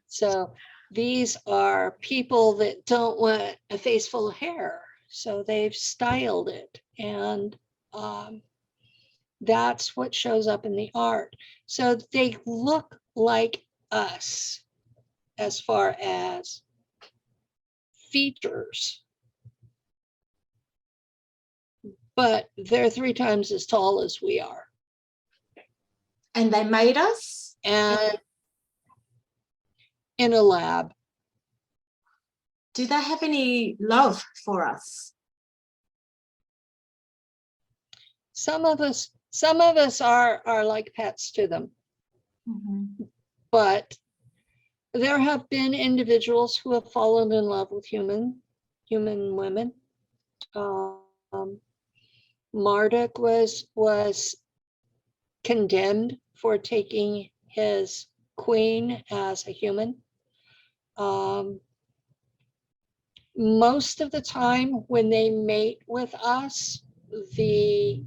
So these are people that don't want a face full of hair. So they've styled it. And that's what shows up in the art. So they look like us as far as features, but they're 3 times as tall as we are. And they made us? And in a lab. Do they have any love for us? Some of us are like pets to them. Mm-hmm. But there have been individuals who have fallen in love with human women. Marduk was condemned for taking his queen as a human. Most of the time when they mate with us, the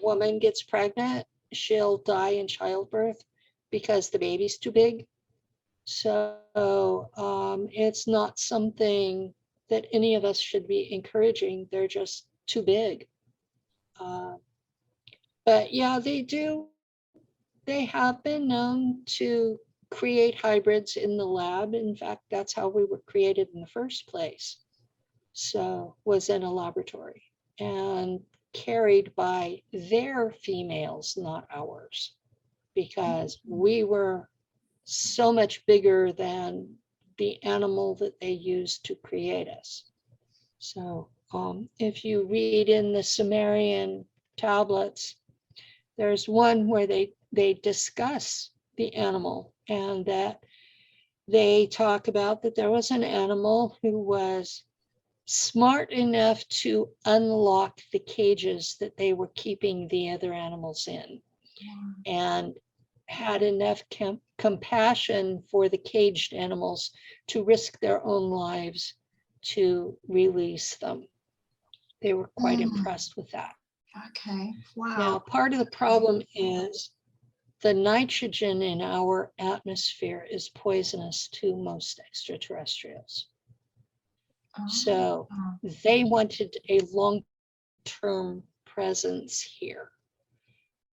woman gets pregnant, she'll die in childbirth because the baby's too big. So it's not something that any of us should be encouraging. They're just too big. But yeah, they have been known to create hybrids in the lab. In fact, that's how we were created in the first place. So was in a laboratory and carried by their females, not ours, because we were so much bigger than the animal that they used to create us. So if you read in the Sumerian tablets, there's one where they discuss the animal, and that they talk about that there was an animal who was smart enough to unlock the cages that they were keeping the other animals in, and had enough compassion for the caged animals to risk their own lives to release them. They were quite impressed with that. Okay. Wow. Now, part of the problem is the nitrogen in our atmosphere is poisonous to most extraterrestrials. So they wanted a long-term presence here.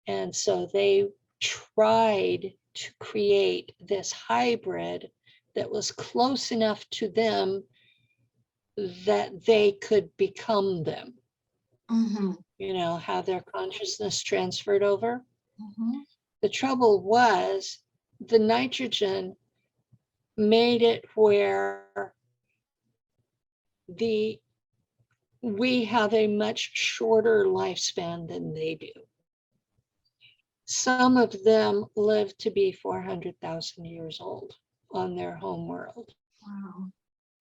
And so they tried to create this hybrid that was close enough to them that they could become them. You know, have their consciousness transferred over. The trouble was the nitrogen made it where we have a much shorter lifespan than they do. Some of them live to be 400,000 years old on their home world. Wow.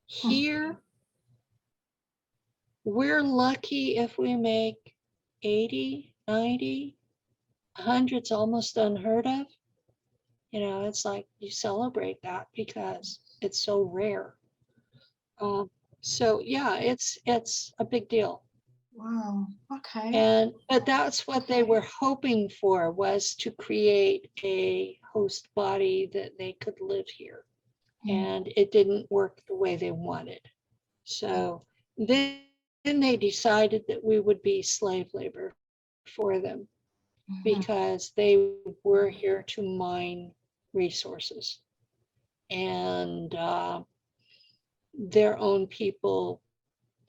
Here, we're lucky if we make 80, 90, 100's almost unheard of. You know, it's like you celebrate that because it's so rare. So yeah, it's a big deal. Wow. Okay. But that's what they were hoping for, was to create a host body that they could live here. And it didn't work the way they wanted. So then they decided that we would be slave labor for them, because they were here to mine resources. And their own people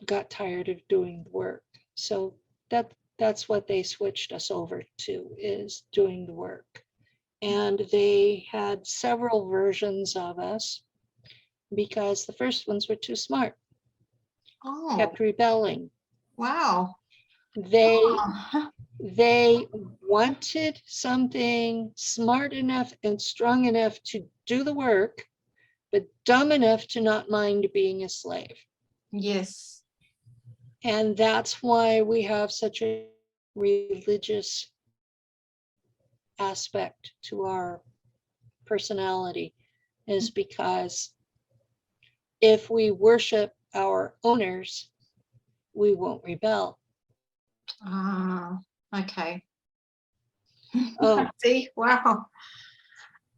got tired of doing the work. So that's what they switched us over to, is doing the work. And they had several versions of us because the first ones were too smart. Kept rebelling. Wow. They wanted something smart enough and strong enough to do the work, but dumb enough to not mind being a slave. Yes. And that's why we have such a religious aspect to our personality, is because if we worship our owners, we won't rebel. Okay. Oh, see, wow.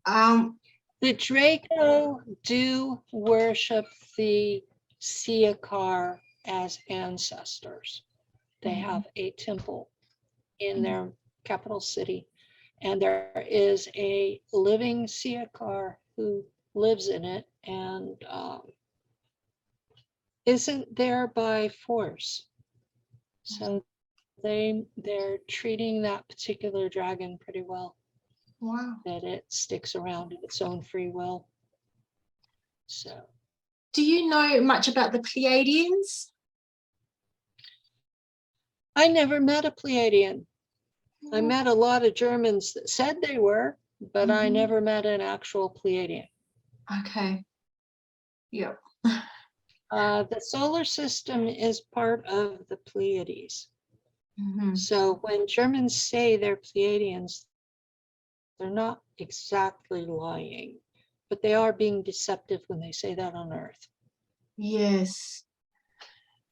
The Draco do worship the Siakar as ancestors. They have a temple in their capital city, and there is a living Siakar who lives in it and isn't there by force. So they're treating that particular dragon pretty well. Wow. That it sticks around of its own free will. So, do you know much about the Pleiadians? I never met a Pleiadian. I met a lot of Germans that said they were, but I never met an actual Pleiadian. Okay. Yep. The solar system is part of the Pleiades. Mhm. So when Germans say they're Pleiadians, they're not exactly lying, but they are being deceptive when they say that on Earth. Yes.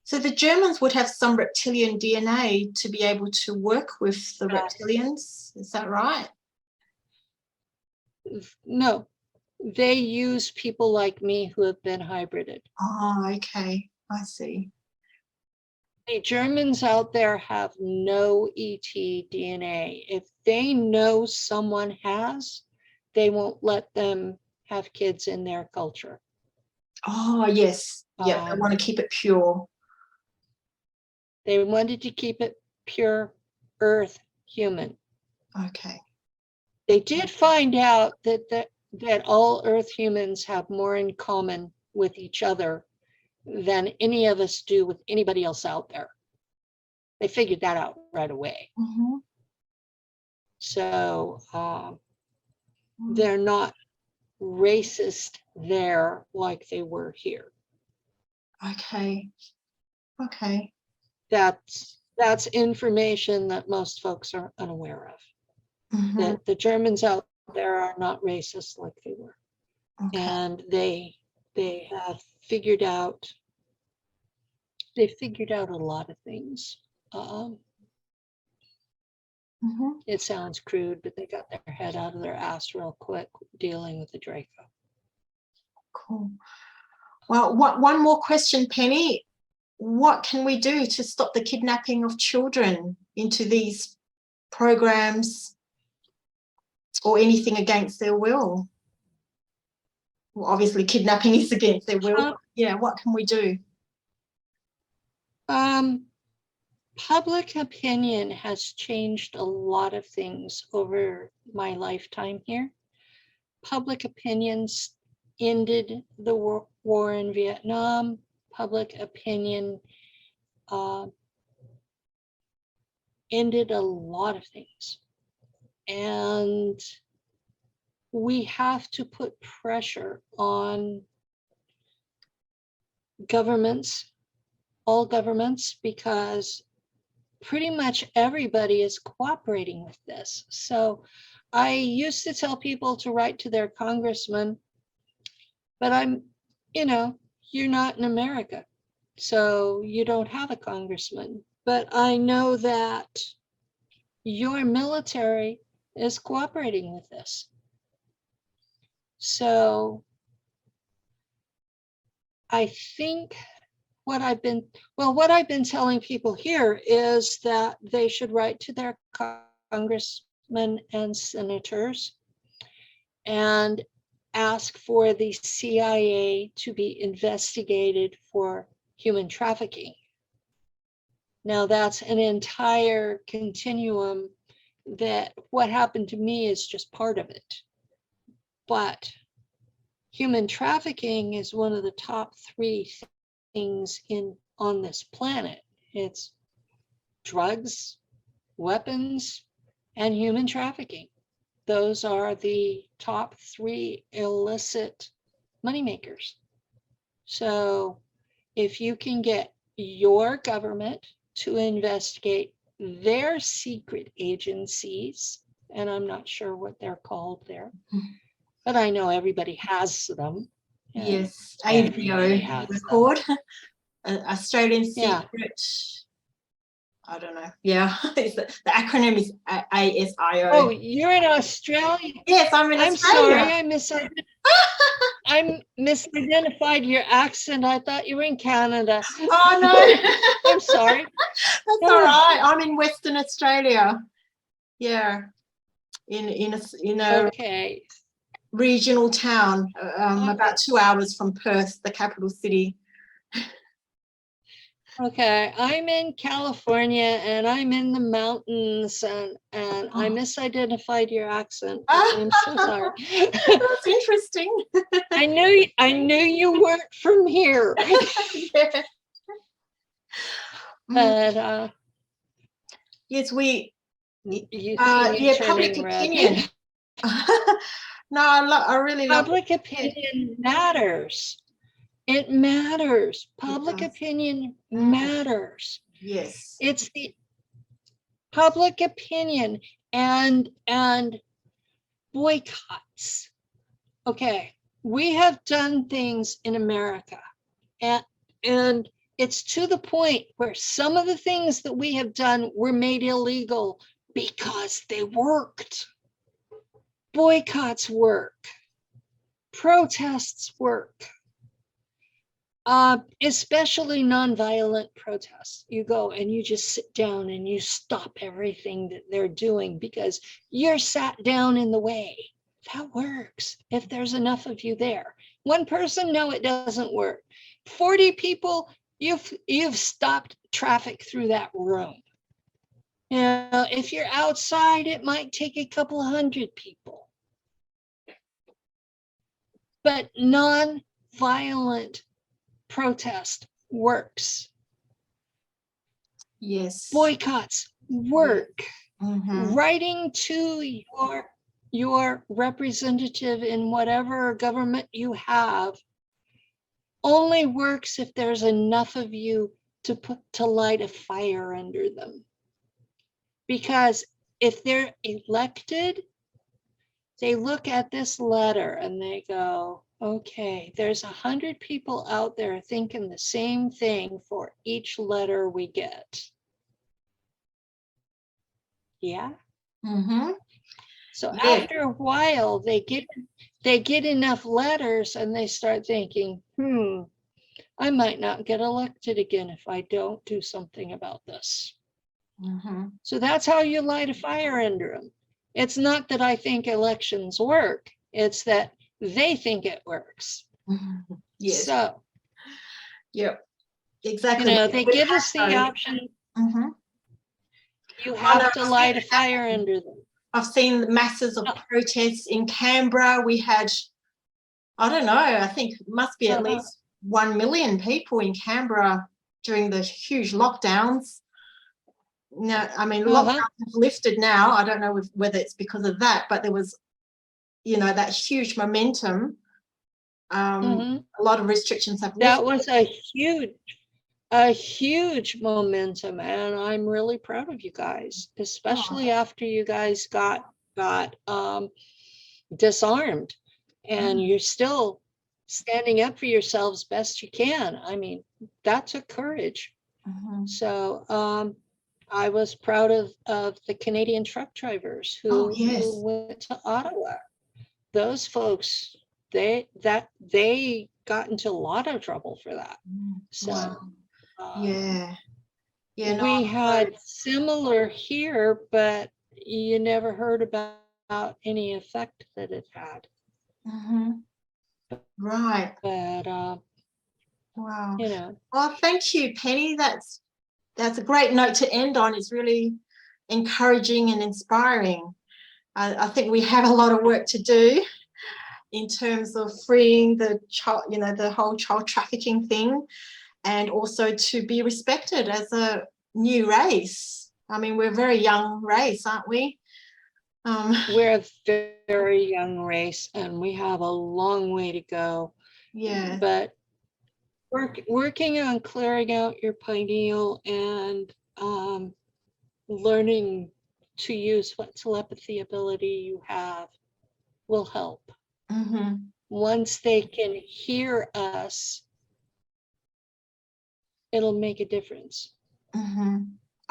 So the Germans would have some reptilian DNA to be able to work with the reptilians. Is that right? No, they use people like me who have been hybrided. Oh, okay. I see. The Germans out there have no ET DNA. If they know someone has, they won't let them have kids in their culture. Oh, yes. Yeah, I want to keep it pure. They wanted to keep it pure Earth human. Okay. They did find out that all Earth humans have more in common with each other than any of us do with anybody else out there. They figured that out right away. Mm-hmm. So they're not racist there like they were here. Okay. Okay. That's information that most folks are unaware of. Mm-hmm. That the Germans out there are not racist like they were. Okay. And they have figured out a lot of things. Mm-hmm. It sounds crude, but they got their head out of their ass real quick dealing with the Draco. Cool. Well, one more question, Penny. What can we do to stop the kidnapping of children into these programs or anything against their will? Well, obviously, kidnapping is against their will. Yeah, what can we do? Public opinion has changed a lot of things over my lifetime here. Public opinions ended the war in Vietnam. Public opinion ended a lot of things. And we have to put pressure on governments, all governments, because pretty much everybody is cooperating with this. So I used to tell people to write to their congressman, but you're not in America, so you don't have a congressman. But I know that your military is cooperating with this. So I think what I've been telling people here is that they should write to their congressmen and senators and ask for the CIA to be investigated for human trafficking. Now that's an entire continuum that what happened to me is just part of it. But human trafficking is one of the top 3 things on this planet. It's drugs, weapons, and human trafficking. Those are the top 3 illicit moneymakers. So if you can get your government to investigate their secret agencies, and I'm not sure what they're called there, but I know everybody has them. Yes, AVO record, Australian Secret. I don't know. Yeah, the acronym is ASIO. Oh, you're in Australia? Yes, I'm in Australia. I'm sorry, I misidentified your accent. I thought you were in Canada. Oh, no. I'm sorry. That's all right. I'm in Western Australia. Yeah, in a okay. regional town, about 2 hours from Perth, the capital city. Okay, I'm in California and I'm in the mountains and I misidentified your accent. I'm so sorry. That's interesting. I knew you weren't from here. Yeah. But yes, we you see me public turning red. opinion. No, I really love Public opinion matters. It matters. Public does. opinion matters. Yes. It's the public opinion and boycotts. Okay, we have done things in America, and it's to the point where some of the things that we have done were made illegal because they worked. Boycotts work. Protests work. Especially nonviolent protests. You go and you just sit down and you stop everything that they're doing because you're sat down in the way. That works if there's enough of you there. One person, no, it doesn't work. 40 people, you've stopped traffic through that room. Now, if you're outside, it might take a couple of hundred people. But non-violent protest works. Yes. Boycotts work. Mm-hmm. Writing to your representative in whatever government you have only works if there's enough of you to light a fire under them. Because if they're elected, they look at this letter and they go, okay, there's 100 people out there thinking the same thing for each letter we get. Yeah. Mm-hmm. So Yeah. after a while, they get enough letters and they start thinking, I might not get elected again if I don't do something about this. Mm-hmm. So that's how you light a fire under them. It's not that I think elections work. It's that they think it works. Mm-hmm. Yes. So, yep, exactly. They give us the option. Mm-hmm. You have to light a fire under them. I've seen masses of protests in Canberra. We had, I don't know, I think it must be at least 1 million people in Canberra during the huge lockdowns. No, I mean, lockdowns have lifted now. I don't know whether it's because of that, but there was, that huge momentum. A lot of restrictions have lifted. That was a huge momentum, and I'm really proud of you guys, especially after you guys got disarmed, and you're still standing up for yourselves best you can. I mean, that took courage. So I was proud of the Canadian truck drivers who went to Ottawa. Those folks, they got into a lot of trouble for that. So we had similar here, but you never heard about any effect that it had. Right. But wow. Well, thank you, Penny. That's a great note to end on. It's really encouraging and inspiring. I think we have a lot of work to do in terms of freeing the child, the whole child trafficking thing, and also to be respected as a new race. I mean, we're a very young race, aren't we? We're a very young race, and we have a long way to go. Yeah. But working on clearing out your pineal and learning to use what telepathy ability you have will help. Once they can hear us, it'll make a difference.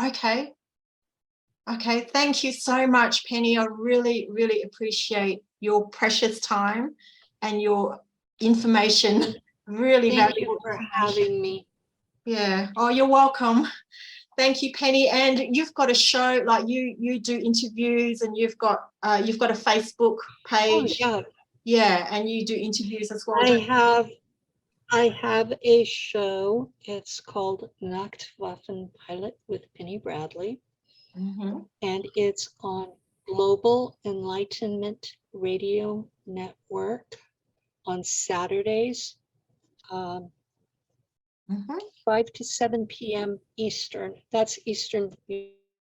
Okay. Thank you so much, Penny. I really, really appreciate your precious time and your information. Really valuable. Thank you for having me. Yeah. Oh, you're welcome. Thank you, Penny. And you've got a show, like you do interviews, and you've got a Facebook page. Oh, yeah. Yeah, and you do interviews as well. I have a show. It's called Nacht, Waffen Pilot with Penny Bradley. And it's on Global Enlightenment Radio Network on Saturdays, 5 to 7 p.m. Eastern. That's Eastern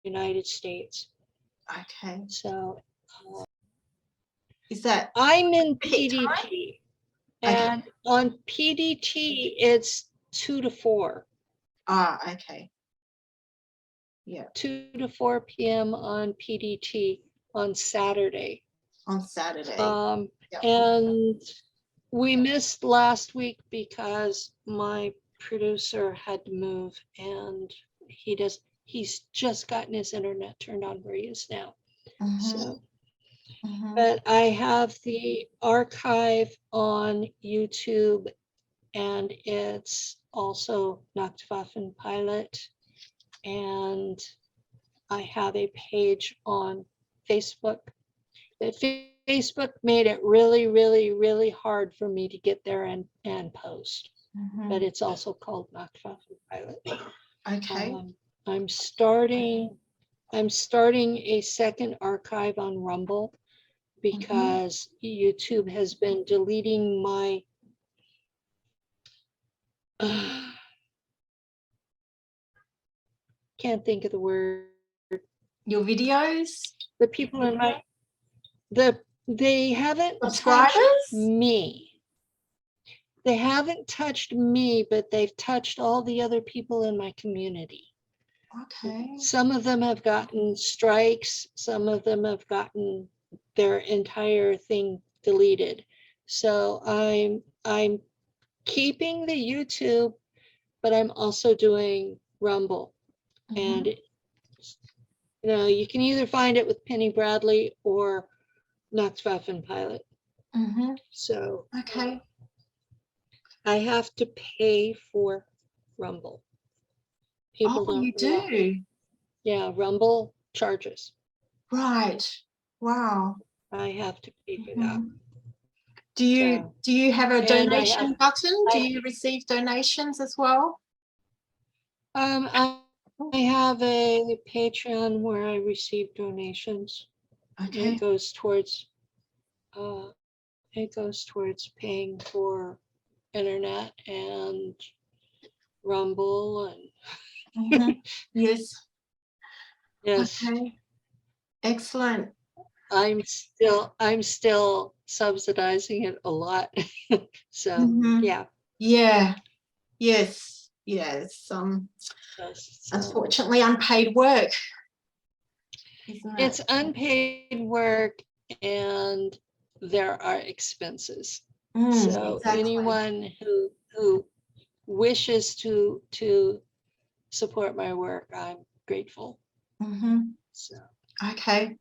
United States. Okay. So Is that I'm in hit time? PDT, and on PDT it's 2 to 4. Ah, okay. Yeah, 2 to 4 p.m. on PDT on Saturday. on Saturday. Yep. And we missed last week because my producer had to move, and he's just gotten his internet turned on where he is now. So, but I have the archive on YouTube, and it's also Nacht, Waffen pilot, and I have a page on Facebook. Facebook made it really, really, really hard for me to get there and post. But it's also called Nacht, Waffen pilot. Okay. I'm starting a second archive on Rumble because YouTube has been deleting my can't think of the word. Your videos? The people in my they haven't Subscribers? touched me. They haven't touched me, but they've touched all the other people in my community. Okay. Some of them have gotten strikes. Some of them have gotten their entire thing deleted. So I'm keeping the YouTube, but I'm also doing Rumble. And you can either find it with Penny Bradley or Nacht, Waffen pilot. So Okay. I have to pay for Rumble. People don't you know. do? Yeah, Rumble charges. Right. Wow. I have to pay for that. Do you have a And donation button? Do you receive donations as well? I have a Patreon where I receive donations. Okay. It goes towards paying for internet and Rumble and Yes. yes. Okay. Excellent. I'm still subsidizing it a lot. So yeah. Yeah. Yes. Yes. Unfortunately, unpaid work. Isn't it? It's unpaid work, and there are expenses. So exactly. anyone who wishes to support my work, I'm grateful. So okay.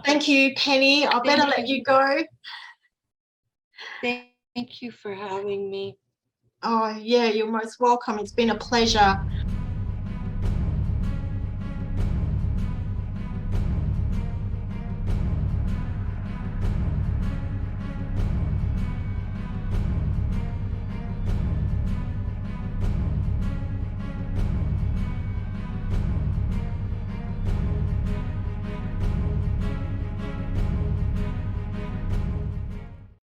Thank you, Penny. I better let you go. Thank you for having me. Oh, yeah, you're most welcome. It's been a pleasure.